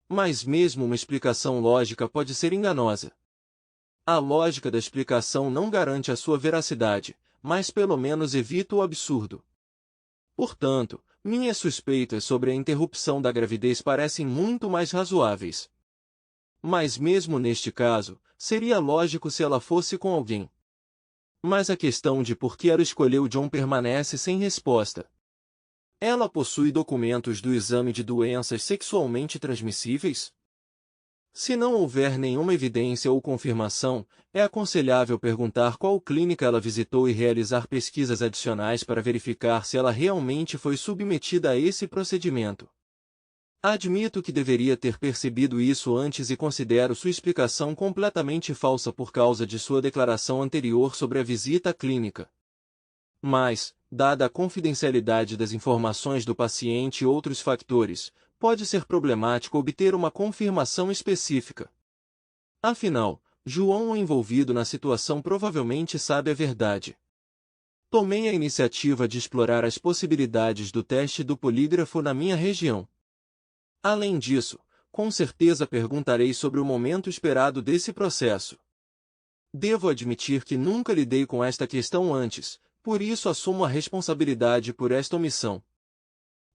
Mas mesmo uma explicação lógica pode ser enganosa. A lógica da explicação não garante a sua veracidade, mas pelo menos evita o absurdo. Portanto, minhas suspeitas sobre a interrupção da gravidez parecem muito mais razoáveis. Mas mesmo neste caso, seria lógico se ela fosse com alguém. Mas a questão de por que ela escolheu John permanece sem resposta. Ela possui documentos do exame de doenças sexualmente transmissíveis? Se não houver nenhuma evidência ou confirmação, é aconselhável perguntar qual clínica ela visitou e realizar pesquisas adicionais para verificar se ela realmente foi submetida a esse procedimento. Admito que deveria ter percebido isso antes e considero sua explicação completamente falsa por causa de sua declaração anterior sobre a visita à clínica. Mas, dada a confidencialidade das informações do paciente e outros fatores, pode ser problemático obter uma confirmação específica. Afinal, João, o envolvido na situação, provavelmente sabe a verdade. Tomei a iniciativa de explorar as possibilidades do teste do polígrafo na minha região. Além disso, com certeza perguntarei sobre o momento esperado desse processo. Devo admitir que nunca lidei com esta questão antes, por isso assumo a responsabilidade por esta omissão.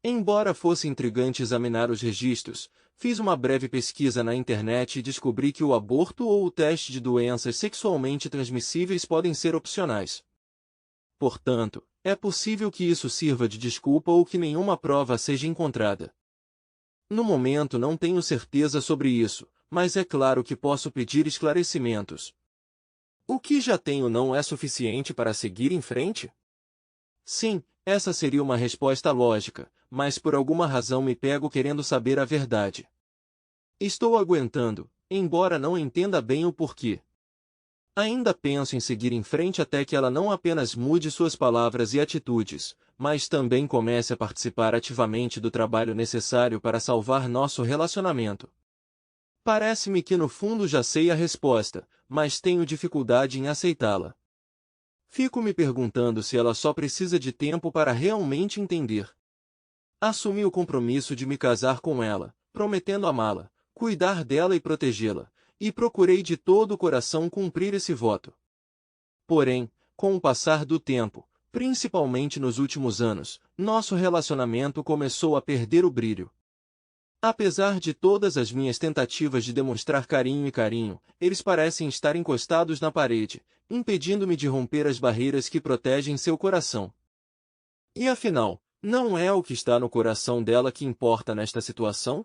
Embora fosse intrigante examinar os registros, fiz uma breve pesquisa na internet e descobri que o aborto ou o teste de doenças sexualmente transmissíveis podem ser opcionais. Portanto, é possível que isso sirva de desculpa ou que nenhuma prova seja encontrada. No momento não tenho certeza sobre isso, mas é claro que posso pedir esclarecimentos. O que já tenho não é suficiente para seguir em frente? Sim, essa seria uma resposta lógica, mas por alguma razão me pego querendo saber a verdade. Estou aguentando, embora não entenda bem o porquê. Ainda penso em seguir em frente até que ela não apenas mude suas palavras e atitudes, mas também comece a participar ativamente do trabalho necessário para salvar nosso relacionamento. Parece-me que no fundo já sei a resposta, mas tenho dificuldade em aceitá-la. Fico me perguntando se ela só precisa de tempo para realmente entender. Assumi o compromisso de me casar com ela, prometendo amá-la, cuidar dela e protegê-la, e procurei de todo o coração cumprir esse voto. Porém, com o passar do tempo, principalmente nos últimos anos, nosso relacionamento começou a perder o brilho. Apesar de todas as minhas tentativas de demonstrar carinho, eles parecem estar encostados na parede, impedindo-me de romper as barreiras que protegem seu coração. E afinal, não é o que está no coração dela que importa nesta situação?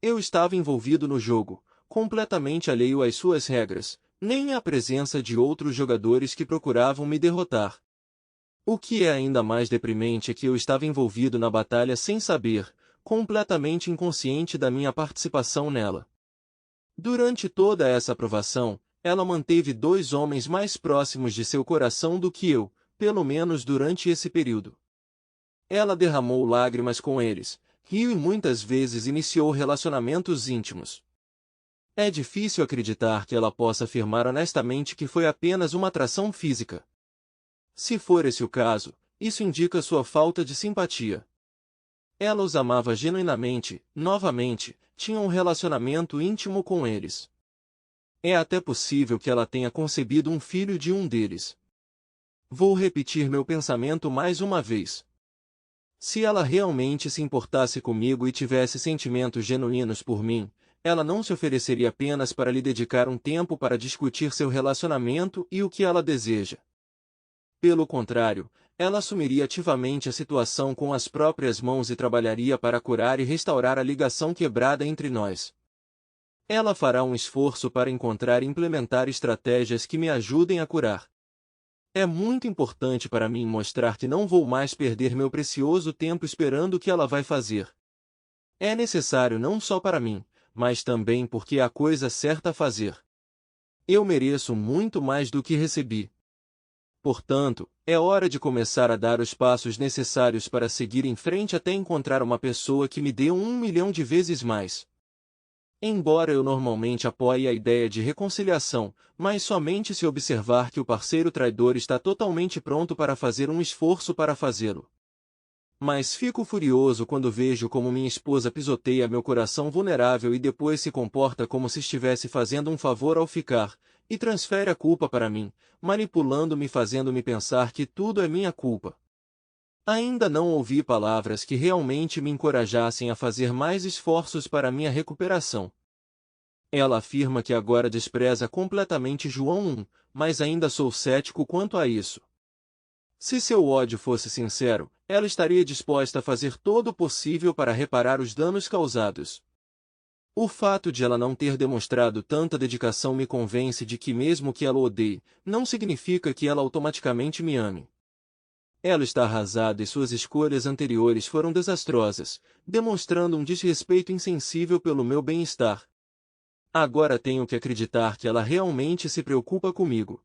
Eu estava envolvido no jogo, completamente alheio às suas regras, nem à presença de outros jogadores que procuravam me derrotar. O que é ainda mais deprimente é que eu estava envolvido na batalha sem saber, completamente inconsciente da minha participação nela. Durante toda essa provação, ela manteve 2 homens mais próximos de seu coração do que eu, pelo menos durante esse período. Ela derramou lágrimas com eles, riu e muitas vezes iniciou relacionamentos íntimos. É difícil acreditar que ela possa afirmar honestamente que foi apenas uma atração física. Se for esse o caso, isso indica sua falta de simpatia. Ela os amava genuinamente, novamente, tinha um relacionamento íntimo com eles. É até possível que ela tenha concebido um filho de um deles. Vou repetir meu pensamento mais uma vez. Se ela realmente se importasse comigo e tivesse sentimentos genuínos por mim, ela não se ofereceria apenas para lhe dedicar um tempo para discutir seu relacionamento e o que ela deseja. Pelo contrário, ela assumiria ativamente a situação com as próprias mãos e trabalharia para curar e restaurar a ligação quebrada entre nós. Ela fará um esforço para encontrar e implementar estratégias que me ajudem a curar. É muito importante para mim mostrar que não vou mais perder meu precioso tempo esperando o que ela vai fazer. É necessário não só para mim, mas também porque é a coisa certa a fazer. Eu mereço muito mais do que recebi. Portanto, é hora de começar a dar os passos necessários para seguir em frente até encontrar uma pessoa que me dê 1 milhão de vezes mais. Embora eu normalmente apoie a ideia de reconciliação, mas somente se observar que o parceiro traidor está totalmente pronto para fazer um esforço para fazê-lo. Mas fico furioso quando vejo como minha esposa pisoteia meu coração vulnerável e depois se comporta como se estivesse fazendo um favor ao ficar, e transfere a culpa para mim, manipulando-me e fazendo-me pensar que tudo é minha culpa. Ainda não ouvi palavras que realmente me encorajassem a fazer mais esforços para minha recuperação. Ela afirma que agora despreza completamente João 1, mas ainda sou cético quanto a isso. Se seu ódio fosse sincero, ela estaria disposta a fazer todo o possível para reparar os danos causados. O fato de ela não ter demonstrado tanta dedicação me convence de que mesmo que ela o odeie, não significa que ela automaticamente me ame. Ela está arrasada e suas escolhas anteriores foram desastrosas, demonstrando um desrespeito insensível pelo meu bem-estar. Agora tenho que acreditar que ela realmente se preocupa comigo.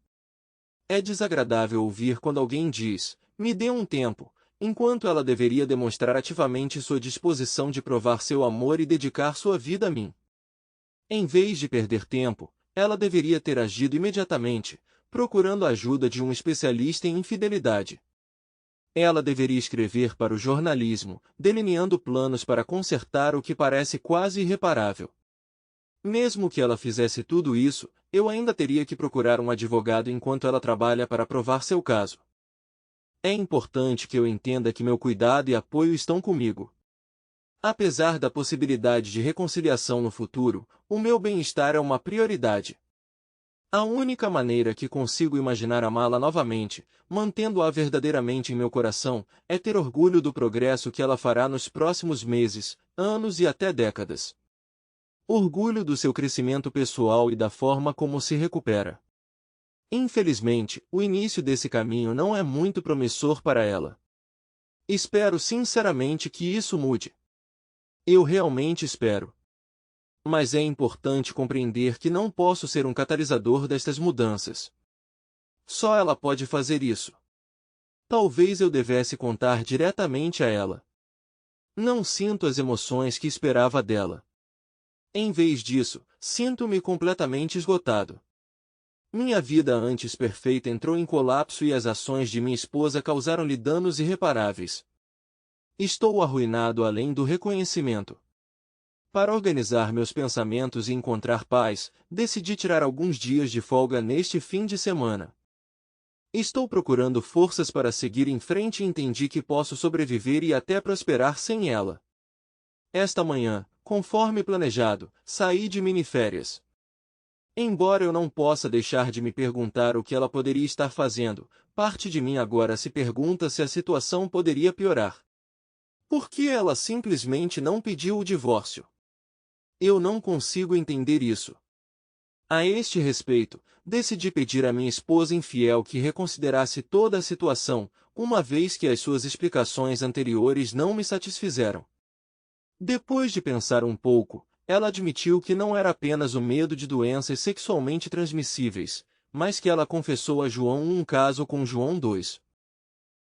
É desagradável ouvir quando alguém diz, me dê um tempo, enquanto ela deveria demonstrar ativamente sua disposição de provar seu amor e dedicar sua vida a mim. Em vez de perder tempo, ela deveria ter agido imediatamente, procurando a ajuda de um especialista em infidelidade. Ela deveria escrever para o jornalismo, delineando planos para consertar o que parece quase irreparável. Mesmo que ela fizesse tudo isso, eu ainda teria que procurar um advogado enquanto ela trabalha para provar seu caso. É importante que eu entenda que meu cuidado e apoio estão comigo. Apesar da possibilidade de reconciliação no futuro, o meu bem-estar é uma prioridade. A única maneira que consigo imaginar amá-la novamente, mantendo-a verdadeiramente em meu coração, é ter orgulho do progresso que ela fará nos próximos meses, anos e até décadas. Orgulho do seu crescimento pessoal e da forma como se recupera. Infelizmente, o início desse caminho não é muito promissor para ela. Espero sinceramente que isso mude. Eu realmente espero. Mas é importante compreender que não posso ser um catalisador destas mudanças. Só ela pode fazer isso. Talvez eu devesse contar diretamente a ela. Não sinto as emoções que esperava dela. Em vez disso, sinto-me completamente esgotado. Minha vida antes perfeita entrou em colapso e as ações de minha esposa causaram-lhe danos irreparáveis. Estou arruinado além do reconhecimento. Para organizar meus pensamentos e encontrar paz, decidi tirar alguns dias de folga neste fim de semana. Estou procurando forças para seguir em frente e entendi que posso sobreviver e até prosperar sem ela. Esta manhã, conforme planejado, saí de miniférias. Embora eu não possa deixar de me perguntar o que ela poderia estar fazendo, parte de mim agora se pergunta se a situação poderia piorar. Por que ela simplesmente não pediu o divórcio? Eu não consigo entender isso. A este respeito, decidi pedir à minha esposa infiel que reconsiderasse toda a situação, uma vez que as suas explicações anteriores não me satisfizeram. Depois de pensar um pouco, ela admitiu que não era apenas o medo de doenças sexualmente transmissíveis, mas que ela confessou a João um caso com João 2.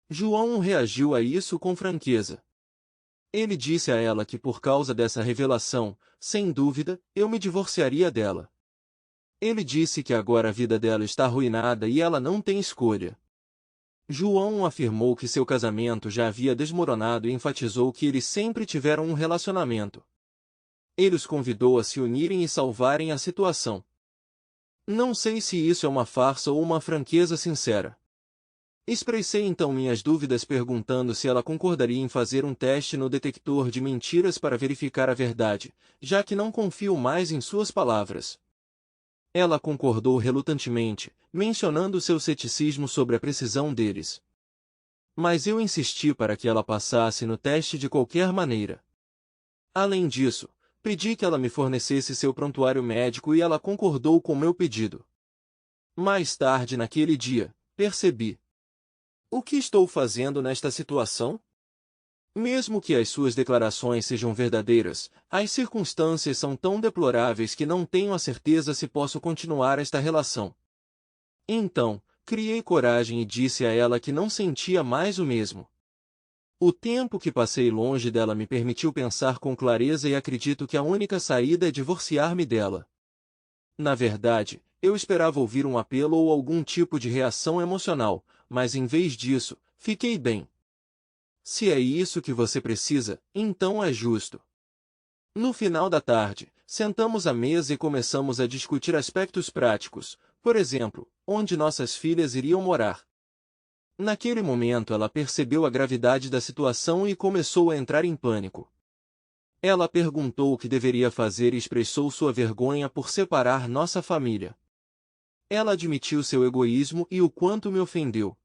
João reagiu a isso com franqueza. Ele disse a ela que por causa dessa revelação, sem dúvida, eu me divorciaria dela. Ele disse que agora a vida dela está arruinada e ela não tem escolha. João afirmou que seu casamento já havia desmoronado e enfatizou que eles sempre tiveram um relacionamento. Ele os convidou a se unirem e salvarem a situação. Não sei se isso é uma farsa ou uma franqueza sincera. Expressei então minhas dúvidas perguntando se ela concordaria em fazer um teste no detector de mentiras para verificar a verdade, já que não confio mais em suas palavras. Ela concordou relutantemente, mencionando seu ceticismo sobre a precisão deles. Mas eu insisti para que ela passasse no teste de qualquer maneira. Além disso, pedi que ela me fornecesse seu prontuário médico e ela concordou com meu pedido. Mais tarde naquele dia, percebi. O que estou fazendo nesta situação? Mesmo que as suas declarações sejam verdadeiras, as circunstâncias são tão deploráveis que não tenho a certeza se posso continuar esta relação. Então, criei coragem e disse a ela que não sentia mais o mesmo. O tempo que passei longe dela me permitiu pensar com clareza e acredito que a única saída é divorciar-me dela. Na verdade, eu esperava ouvir um apelo ou algum tipo de reação emocional, mas em vez disso, fiquei bem. Se é isso que você precisa, então é justo. No final da tarde, sentamos à mesa e começamos a discutir aspectos práticos, por exemplo, onde nossas filhas iriam morar. Naquele momento ela percebeu a gravidade da situação e começou a entrar em pânico. Ela perguntou o que deveria fazer e expressou sua vergonha por separar nossa família. Ela admitiu seu egoísmo e o quanto me ofendeu.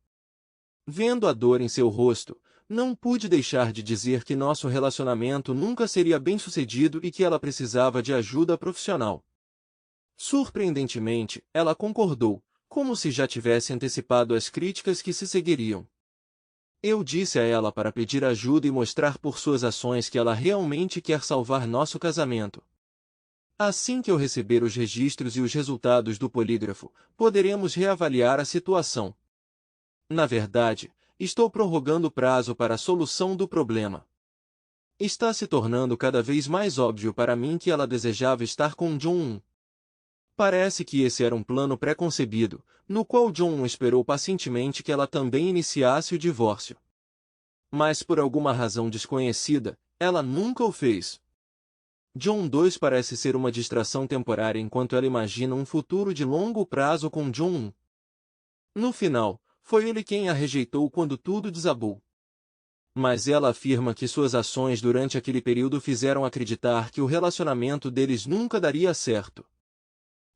Vendo a dor em seu rosto, não pude deixar de dizer que nosso relacionamento nunca seria bem-sucedido e que ela precisava de ajuda profissional. Surpreendentemente, ela concordou, como se já tivesse antecipado as críticas que se seguiriam. Eu disse a ela para pedir ajuda e mostrar por suas ações que ela realmente quer salvar nosso casamento. Assim que eu receber os registros e os resultados do polígrafo, poderemos reavaliar a situação. Na verdade, estou prorrogando o prazo para a solução do problema. Está se tornando cada vez mais óbvio para mim que ela desejava estar com John. Parece que esse era um plano pré-concebido, no qual John esperou pacientemente que ela também iniciasse o divórcio. Mas por alguma razão desconhecida, ela nunca o fez. John 2 parece ser uma distração temporária enquanto ela imagina um futuro de longo prazo com John 1. No final, foi ele quem a rejeitou quando tudo desabou. Mas ela afirma que suas ações durante aquele período fizeram acreditar que o relacionamento deles nunca daria certo.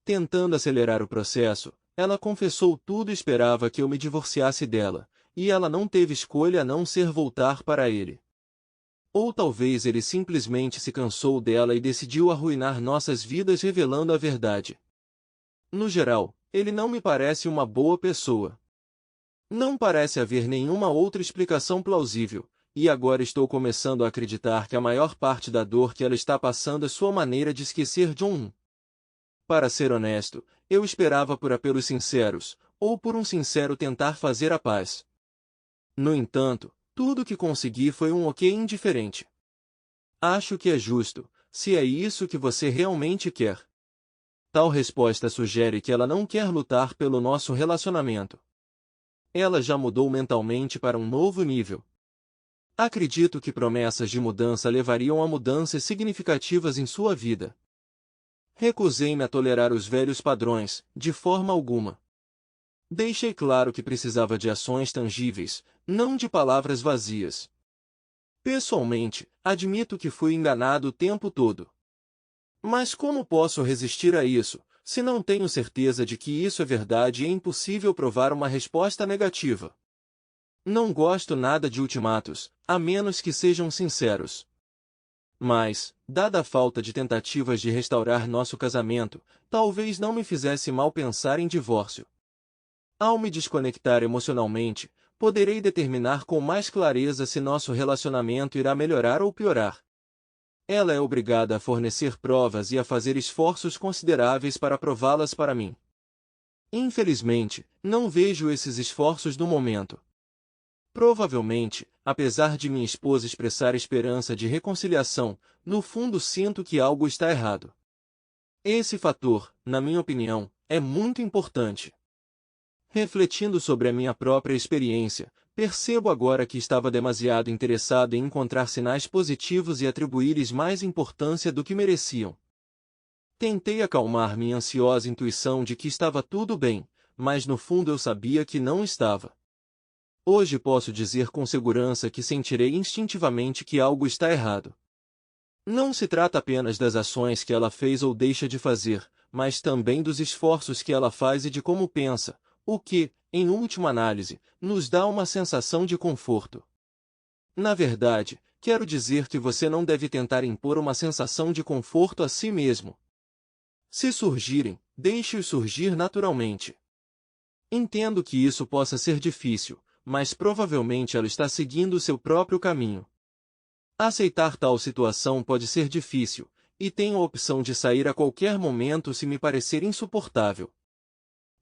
Tentando acelerar o processo, ela confessou tudo e esperava que eu me divorciasse dela, e ela não teve escolha a não ser voltar para ele. Ou talvez ele simplesmente se cansou dela e decidiu arruinar nossas vidas revelando a verdade. No geral, ele não me parece uma boa pessoa. Não parece haver nenhuma outra explicação plausível, e agora estou começando a acreditar que a maior parte da dor que ela está passando é sua maneira de esquecer John. Para ser honesto, eu esperava por apelos sinceros, ou por um sincero tentar fazer a paz. No entanto, tudo o que consegui foi um ok indiferente. Acho que é justo, se é isso que você realmente quer. Tal resposta sugere que ela não quer lutar pelo nosso relacionamento. Ela já mudou mentalmente para um novo nível. Acredito que promessas de mudança levariam a mudanças significativas em sua vida. Recusei-me a tolerar os velhos padrões, de forma alguma. Deixei claro que precisava de ações tangíveis, não de palavras vazias. Pessoalmente, admito que fui enganado o tempo todo. Mas como posso resistir a isso, se não tenho certeza de que isso é verdade e é impossível provar uma resposta negativa? Não gosto nada de ultimatos, a menos que sejam sinceros. Mas, dada a falta de tentativas de restaurar nosso casamento, talvez não me fizesse mal pensar em divórcio. Ao me desconectar emocionalmente, poderei determinar com mais clareza se nosso relacionamento irá melhorar ou piorar. Ela é obrigada a fornecer provas e a fazer esforços consideráveis para prová-las para mim. Infelizmente, não vejo esses esforços no momento. Provavelmente, apesar de minha esposa expressar esperança de reconciliação, no fundo sinto que algo está errado. Esse fator, na minha opinião, é muito importante. Refletindo sobre a minha própria experiência, percebo agora que estava demasiado interessado em encontrar sinais positivos e atribuir-lhes mais importância do que mereciam. Tentei acalmar minha ansiosa intuição de que estava tudo bem, mas no fundo eu sabia que não estava. Hoje posso dizer com segurança que sentirei instintivamente que algo está errado. Não se trata apenas das ações que ela fez ou deixa de fazer, mas também dos esforços que ela faz e de como pensa, o que, em última análise, nos dá uma sensação de conforto. Na verdade, quero dizer que você não deve tentar impor uma sensação de conforto a si mesmo. Se surgirem, deixe-os surgir naturalmente. Entendo que isso possa ser difícil, mas provavelmente ela está seguindo seu próprio caminho. Aceitar tal situação pode ser difícil, e tenho a opção de sair a qualquer momento se me parecer insuportável.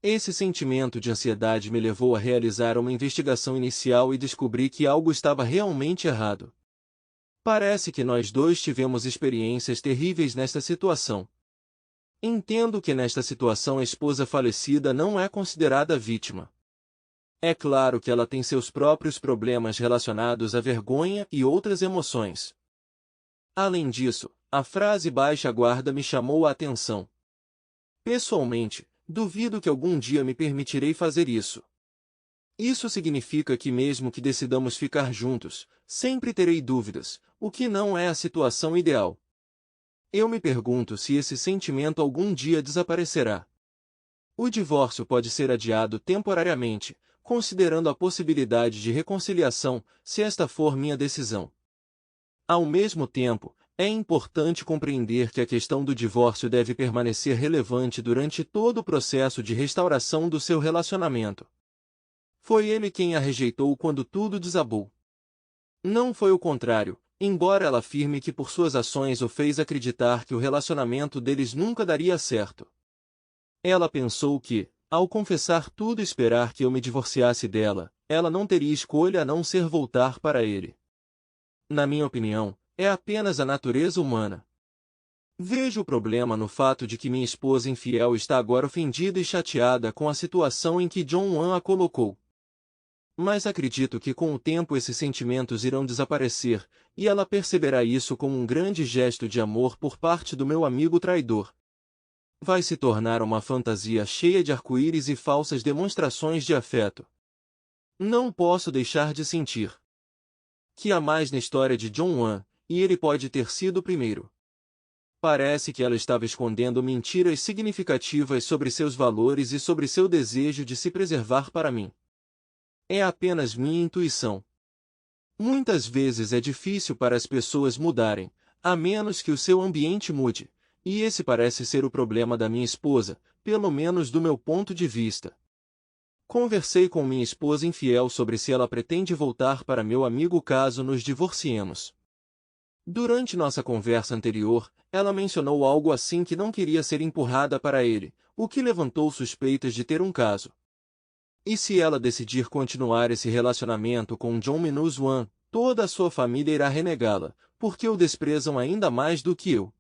Esse sentimento de ansiedade me levou a realizar uma investigação inicial e descobri que algo estava realmente errado. Parece que nós dois tivemos experiências terríveis nesta situação. Entendo que nesta situação a esposa falecida não é considerada vítima. É claro que ela tem seus próprios problemas relacionados à vergonha e outras emoções. Além disso, a frase "baixa guarda" me chamou a atenção. Pessoalmente, duvido que algum dia me permitirei fazer isso. Isso significa que mesmo que decidamos ficar juntos, sempre terei dúvidas, o que não é a situação ideal. Eu me pergunto se esse sentimento algum dia desaparecerá. O divórcio pode ser adiado temporariamente, considerando a possibilidade de reconciliação, se esta for minha decisão. Ao mesmo tempo, é importante compreender que a questão do divórcio deve permanecer relevante durante todo o processo de restauração do seu relacionamento. Foi ele quem a rejeitou quando tudo desabou. Não foi o contrário, embora ela afirme que por suas ações o fez acreditar que o relacionamento deles nunca daria certo. Ela pensou que, ao confessar tudo e esperar que eu me divorciasse dela, ela não teria escolha a não ser voltar para ele. Na minha opinião, é apenas a natureza humana. Vejo o problema no fato de que minha esposa infiel está agora ofendida e chateada com a situação em que John Wan a colocou. Mas acredito que com o tempo esses sentimentos irão desaparecer, e ela perceberá isso como um grande gesto de amor por parte do meu amigo traidor. Vai se tornar uma fantasia cheia de arco-íris e falsas demonstrações de afeto. Não posso deixar de sentir que há mais na história de John Wan, e ele pode ter sido o primeiro. Parece que ela estava escondendo mentiras significativas sobre seus valores e sobre seu desejo de se preservar para mim. É apenas minha intuição. Muitas vezes é difícil para as pessoas mudarem, a menos que o seu ambiente mude, e esse parece ser o problema da minha esposa, pelo menos do meu ponto de vista. Conversei com minha esposa infiel sobre se ela pretende voltar para meu amigo caso nos divorciemos. Durante nossa conversa anterior, ela mencionou algo assim que não queria ser empurrada para ele, o que levantou suspeitas de ter um caso. E se ela decidir continuar esse relacionamento com John Minus-Wan, toda a sua família irá renegá-la, porque o desprezam ainda mais do que eu.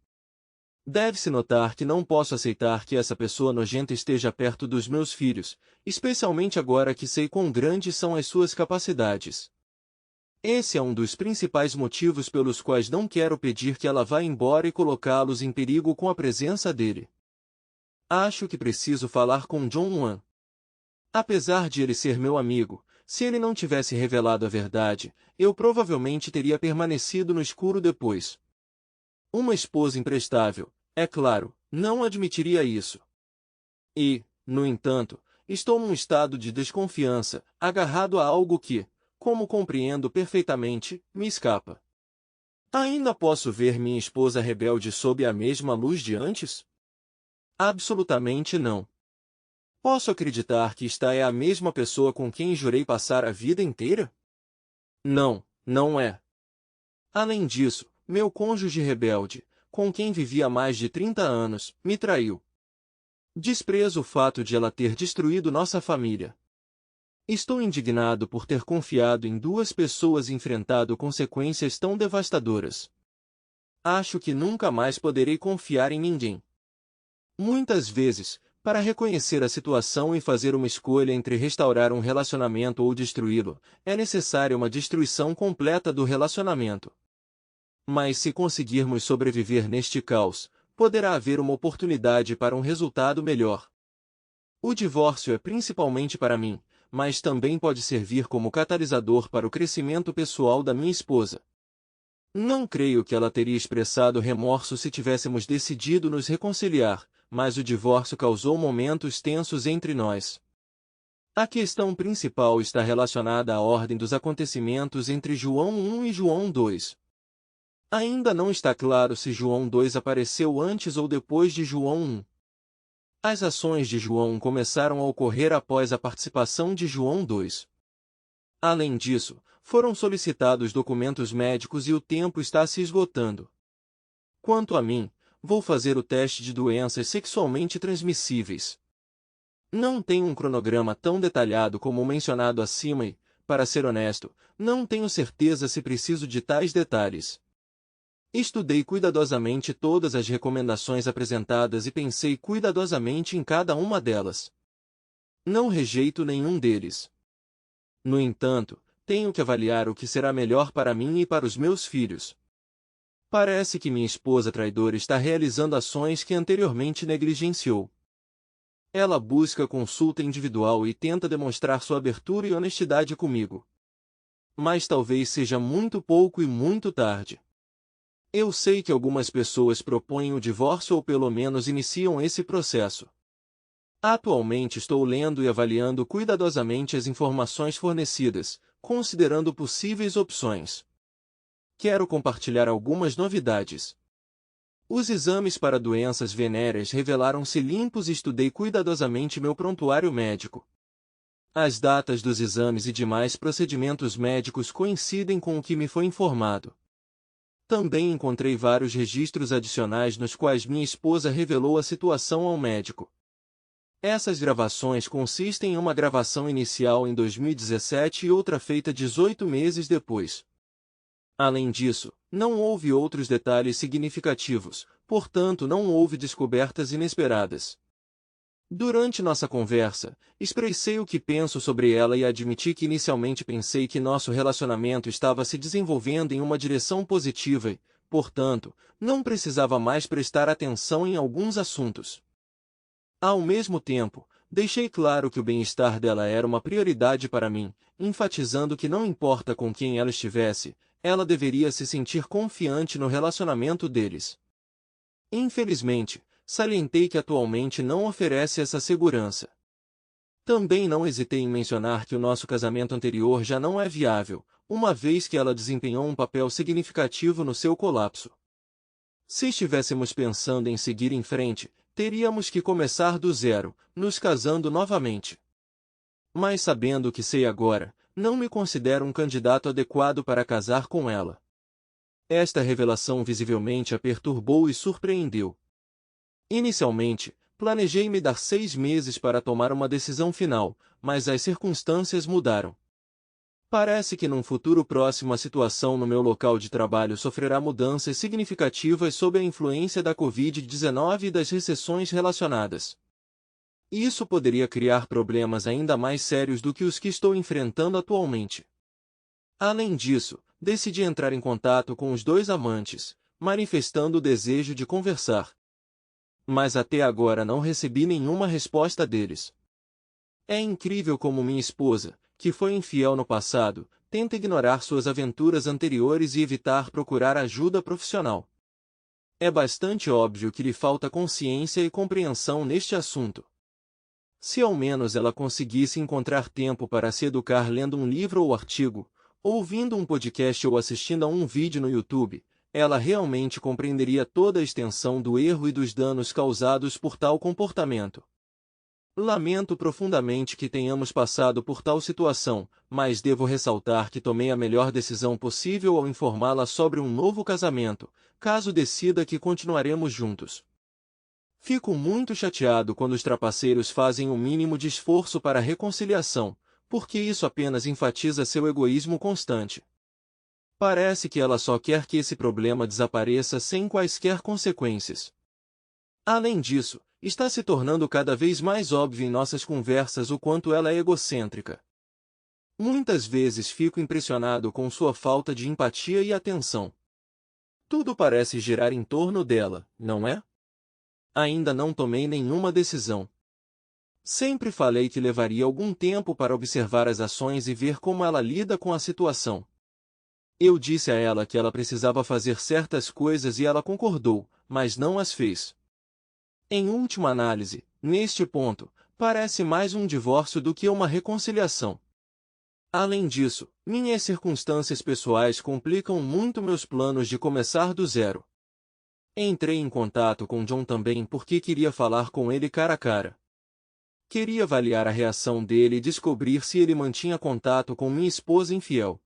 Deve-se notar que não posso aceitar que essa pessoa nojenta esteja perto dos meus filhos, especialmente agora que sei quão grandes são as suas capacidades. Esse é um dos principais motivos pelos quais não quero pedir que ela vá embora e colocá-los em perigo com a presença dele. Acho que preciso falar com John Wan. Apesar de ele ser meu amigo, se ele não tivesse revelado a verdade, eu provavelmente teria permanecido no escuro depois. Uma esposa imprestável, é claro, não admitiria isso. E, no entanto, estou num estado de desconfiança, agarrado a algo que, como compreendo perfeitamente, me escapa. Ainda posso ver minha esposa rebelde sob a mesma luz de antes? Absolutamente não. Posso acreditar que esta é a mesma pessoa com quem jurei passar a vida inteira? Não, não é. Além disso, meu cônjuge rebelde, com quem vivi há mais de 30 anos, me traiu. Desprezo o fato de ela ter destruído nossa família. Estou indignado por ter confiado em duas pessoas e enfrentado consequências tão devastadoras. Acho que nunca mais poderei confiar em ninguém. Muitas vezes, para reconhecer a situação e fazer uma escolha entre restaurar um relacionamento ou destruí-lo, é necessária uma destruição completa do relacionamento. Mas se conseguirmos sobreviver neste caos, poderá haver uma oportunidade para um resultado melhor. O divórcio é principalmente para mim, mas também pode servir como catalisador para o crescimento pessoal da minha esposa. Não creio que ela teria expressado remorso se tivéssemos decidido nos reconciliar, mas o divórcio causou momentos tensos entre nós. A questão principal está relacionada à ordem dos acontecimentos entre João 1 e João 2. Ainda não está claro se João 2 apareceu antes ou depois de João 1. As ações de João 1 começaram a ocorrer após a participação de João 2. Além disso, foram solicitados documentos médicos e o tempo está se esgotando. Quanto a mim, vou fazer o teste de doenças sexualmente transmissíveis. Não tenho um cronograma tão detalhado como o mencionado acima e, para ser honesto, não tenho certeza se preciso de tais detalhes. Estudei cuidadosamente todas as recomendações apresentadas e pensei cuidadosamente em cada uma delas. Não rejeito nenhum deles. No entanto, tenho que avaliar o que será melhor para mim e para os meus filhos. Parece que minha esposa traidora está realizando ações que anteriormente negligenciou. Ela busca consulta individual e tenta demonstrar sua abertura e honestidade comigo. Mas talvez seja muito pouco e muito tarde. Eu sei que algumas pessoas propõem o divórcio ou pelo menos iniciam esse processo. Atualmente estou lendo e avaliando cuidadosamente as informações fornecidas, considerando possíveis opções. Quero compartilhar algumas novidades. Os exames para doenças venéreas revelaram-se limpos e estudei cuidadosamente meu prontuário médico. As datas dos exames e demais procedimentos médicos coincidem com o que me foi informado. Também encontrei vários registros adicionais nos quais minha esposa revelou a situação ao médico. Essas gravações consistem em uma gravação inicial em 2017 e outra feita 18 meses depois. Além disso, não houve outros detalhes significativos, portanto não houve descobertas inesperadas. Durante nossa conversa, expressei o que penso sobre ela e admiti que inicialmente pensei que nosso relacionamento estava se desenvolvendo em uma direção positiva e, portanto, não precisava mais prestar atenção em alguns assuntos. Ao mesmo tempo, deixei claro que o bem-estar dela era uma prioridade para mim, enfatizando que não importa com quem ela estivesse, ela deveria se sentir confiante no relacionamento deles. Infelizmente, salientei que atualmente não oferece essa segurança. Também não hesitei em mencionar que o nosso casamento anterior já não é viável, uma vez que ela desempenhou um papel significativo no seu colapso. Se estivéssemos pensando em seguir em frente, teríamos que começar do zero, nos casando novamente. Mas sabendo o que sei agora, não me considero um candidato adequado para casar com ela. Esta revelação visivelmente a perturbou e surpreendeu. Inicialmente, planejei me dar 6 meses para tomar uma decisão final, mas as circunstâncias mudaram. Parece que num futuro próximo a situação no meu local de trabalho sofrerá mudanças significativas sob a influência da Covid-19 e das recessões relacionadas. Isso poderia criar problemas ainda mais sérios do que os que estou enfrentando atualmente. Além disso, decidi entrar em contato com os dois amantes, manifestando o desejo de conversar. Mas até agora não recebi nenhuma resposta deles. É incrível como minha esposa, que foi infiel no passado, tenta ignorar suas aventuras anteriores e evitar procurar ajuda profissional. É bastante óbvio que lhe falta consciência e compreensão neste assunto. Se ao menos ela conseguisse encontrar tempo para se educar lendo um livro ou artigo, ouvindo um podcast ou assistindo a um vídeo no YouTube, ela realmente compreenderia toda a extensão do erro e dos danos causados por tal comportamento. Lamento profundamente que tenhamos passado por tal situação, mas devo ressaltar que tomei a melhor decisão possível ao informá-la sobre um novo casamento, caso decida que continuaremos juntos. Fico muito chateado quando os trapaceiros fazem o mínimo de esforço para a reconciliação, porque isso apenas enfatiza seu egoísmo constante. Parece que ela só quer que esse problema desapareça sem quaisquer consequências. Além disso, está se tornando cada vez mais óbvio em nossas conversas o quanto ela é egocêntrica. Muitas vezes fico impressionado com sua falta de empatia e atenção. Tudo parece girar em torno dela, não é? Ainda não tomei nenhuma decisão. Sempre falei que levaria algum tempo para observar as ações e ver como ela lida com a situação. Eu disse a ela que ela precisava fazer certas coisas e ela concordou, mas não as fez. Em última análise, neste ponto, parece mais um divórcio do que uma reconciliação. Além disso, minhas circunstâncias pessoais complicam muito meus planos de começar do zero. Entrei em contato com John também porque queria falar com ele cara a cara. Queria avaliar a reação dele e descobrir se ele mantinha contato com minha esposa infiel.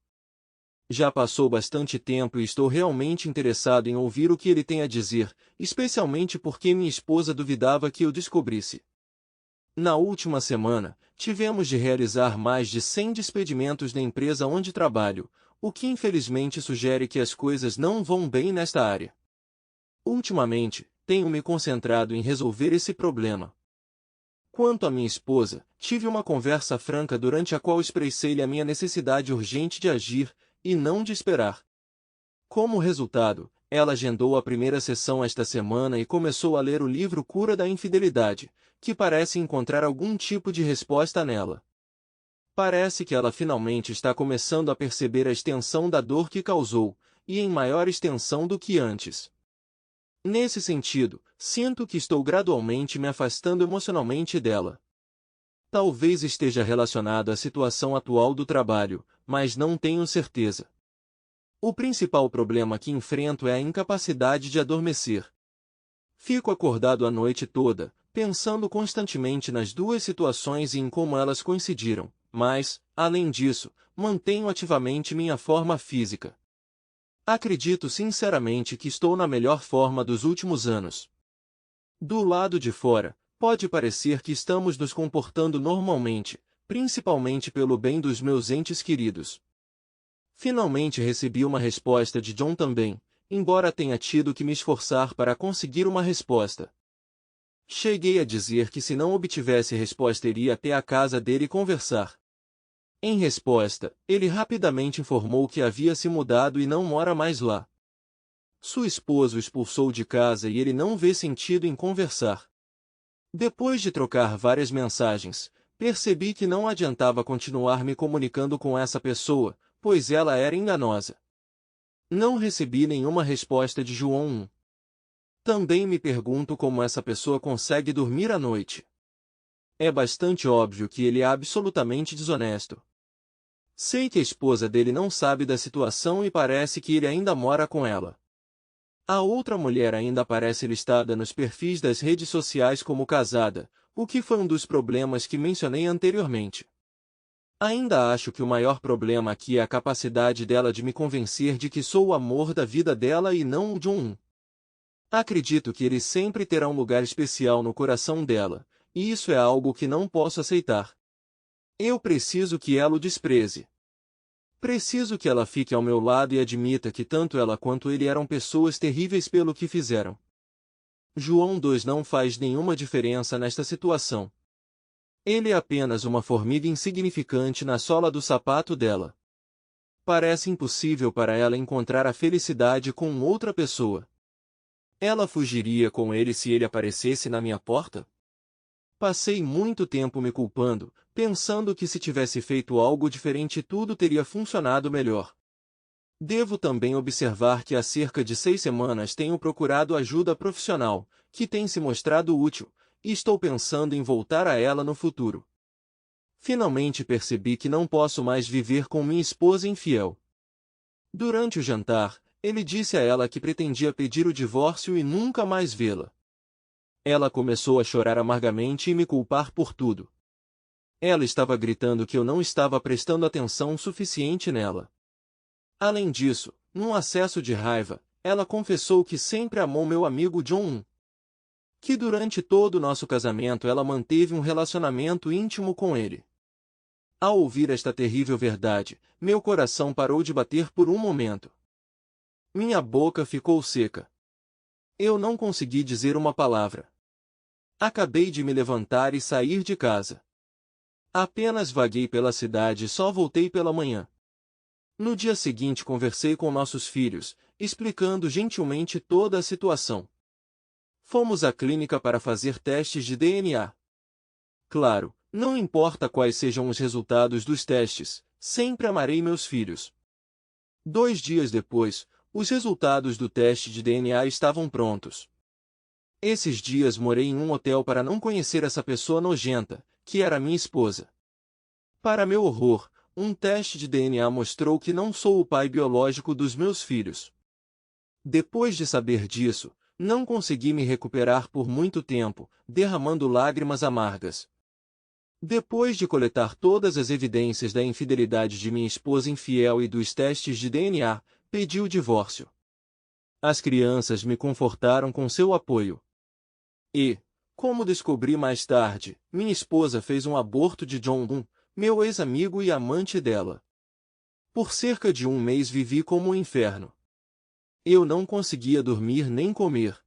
Já passou bastante tempo e estou realmente interessado em ouvir o que ele tem a dizer, especialmente porque minha esposa duvidava que eu descobrisse. Na última semana, tivemos de realizar mais de 100 despedimentos na empresa onde trabalho, o que infelizmente sugere que as coisas não vão bem nesta área. Ultimamente, tenho me concentrado em resolver esse problema. Quanto à minha esposa, tive uma conversa franca durante a qual expressei-lhe a minha necessidade urgente de agir, e não de esperar. Como resultado, ela agendou a primeira sessão esta semana e começou a ler o livro Cura da Infidelidade, que parece encontrar algum tipo de resposta nela. Parece que ela finalmente está começando a perceber a extensão da dor que causou, e em maior extensão do que antes. Nesse sentido, sinto que estou gradualmente me afastando emocionalmente dela. Talvez esteja relacionado à situação atual do trabalho, mas não tenho certeza. O principal problema que enfrento é a incapacidade de adormecer. Fico acordado a noite toda, pensando constantemente nas duas situações e em como elas coincidiram, mas, além disso, mantenho ativamente minha forma física. Acredito sinceramente que estou na melhor forma dos últimos anos. Do lado de fora, pode parecer que estamos nos comportando normalmente, principalmente pelo bem dos meus entes queridos. Finalmente recebi uma resposta de John também, embora tenha tido que me esforçar para conseguir uma resposta. Cheguei a dizer que se não obtivesse resposta iria até a casa dele conversar. Em resposta, ele rapidamente informou que havia se mudado e não mora mais lá. Sua esposa o expulsou de casa e ele não vê sentido em conversar. Depois de trocar várias mensagens, percebi que não adiantava continuar me comunicando com essa pessoa, pois ela era enganosa. Não recebi nenhuma resposta de João 1. Também me pergunto como essa pessoa consegue dormir à noite. É bastante óbvio que ele é absolutamente desonesto. Sei que a esposa dele não sabe da situação e parece que ele ainda mora com ela. A outra mulher ainda aparece listada nos perfis das redes sociais como casada, o que foi um dos problemas que mencionei anteriormente. Ainda acho que o maior problema aqui é a capacidade dela de me convencer de que sou o amor da vida dela e não o de um. Acredito que ele sempre terá um lugar especial no coração dela, e isso é algo que não posso aceitar. Eu preciso que ela o despreze. Preciso que ela fique ao meu lado e admita que tanto ela quanto ele eram pessoas terríveis pelo que fizeram. João 2 não faz nenhuma diferença nesta situação. Ele é apenas uma formiga insignificante na sola do sapato dela. Parece impossível para ela encontrar a felicidade com outra pessoa. Ela fugiria com ele se ele aparecesse na minha porta? Passei muito tempo me culpando, pensando que se tivesse feito algo diferente tudo teria funcionado melhor. Devo também observar que há cerca de 6 semanas tenho procurado ajuda profissional, que tem se mostrado útil, e estou pensando em voltar a ela no futuro. Finalmente percebi que não posso mais viver com minha esposa infiel. Durante o jantar, ele disse a ela que pretendia pedir o divórcio e nunca mais vê-la. Ela começou a chorar amargamente e me culpar por tudo. Ela estava gritando que eu não estava prestando atenção suficiente nela. Além disso, num acesso de raiva, ela confessou que sempre amou meu amigo John. Que durante todo o nosso casamento ela manteve um relacionamento íntimo com ele. Ao ouvir esta terrível verdade, meu coração parou de bater por um momento. Minha boca ficou seca. Eu não consegui dizer uma palavra. Acabei de me levantar e sair de casa. Apenas vaguei pela cidade e só voltei pela manhã. No dia seguinte conversei com nossos filhos, explicando gentilmente toda a situação. Fomos à clínica para fazer testes de DNA. Claro, não importa quais sejam os resultados dos testes, sempre amarei meus filhos. 2 dias depois, os resultados do teste de DNA estavam prontos. Esses dias morei em um hotel para não conhecer essa pessoa nojenta, que era minha esposa. Para meu horror, um teste de DNA mostrou que não sou o pai biológico dos meus filhos. Depois de saber disso, não consegui me recuperar por muito tempo, derramando lágrimas amargas. Depois de coletar todas as evidências da infidelidade de minha esposa infiel e dos testes de DNA, pedi o divórcio. As crianças me confortaram com seu apoio. E, como descobri mais tarde, minha esposa fez um aborto de Jong-un, meu ex-amigo e amante dela. Por cerca de um mês vivi como um inferno. Eu não conseguia dormir nem comer.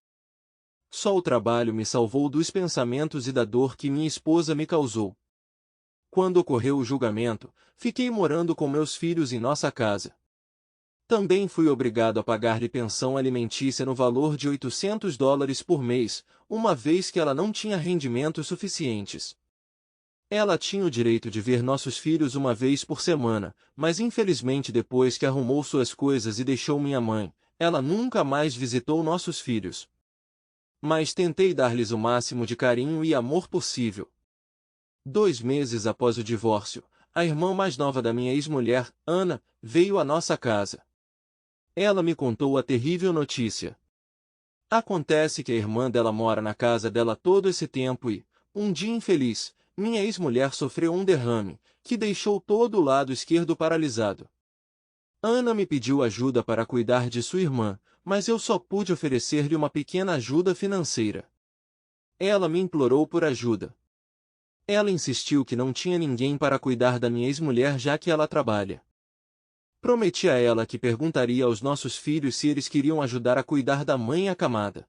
Só o trabalho me salvou dos pensamentos e da dor que minha esposa me causou. Quando ocorreu o julgamento, fiquei morando com meus filhos em nossa casa. Também fui obrigado a pagar-lhe pensão alimentícia no valor de $800 por mês, uma vez que ela não tinha rendimentos suficientes. Ela tinha o direito de ver nossos filhos uma vez por semana, mas infelizmente depois que arrumou suas coisas e deixou minha mãe, ela nunca mais visitou nossos filhos. Mas tentei dar-lhes o máximo de carinho e amor possível. 2 meses após o divórcio, a irmã mais nova da minha ex-mulher, Ana, veio à nossa casa. Ela me contou a terrível notícia. Acontece que a irmã dela mora na casa dela todo esse tempo e, um dia infeliz, minha ex-mulher sofreu um derrame, que deixou todo o lado esquerdo paralisado. Ana me pediu ajuda para cuidar de sua irmã, mas eu só pude oferecer-lhe uma pequena ajuda financeira. Ela me implorou por ajuda. Ela insistiu que não tinha ninguém para cuidar da minha ex-mulher já que ela trabalha. Prometi a ela que perguntaria aos nossos filhos se eles queriam ajudar a cuidar da mãe acamada.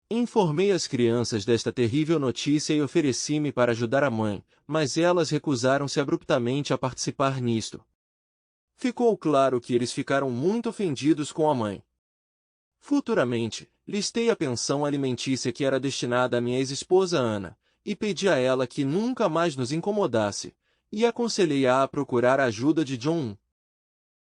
Informei as crianças desta terrível notícia e ofereci-me para ajudar a mãe, mas elas recusaram-se abruptamente a participar nisto. Ficou claro que eles ficaram muito ofendidos com a mãe. Futuramente, listei a pensão alimentícia que era destinada à minha ex-esposa Ana, e pedi a ela que nunca mais nos incomodasse, e aconselhei-a a procurar a ajuda de John.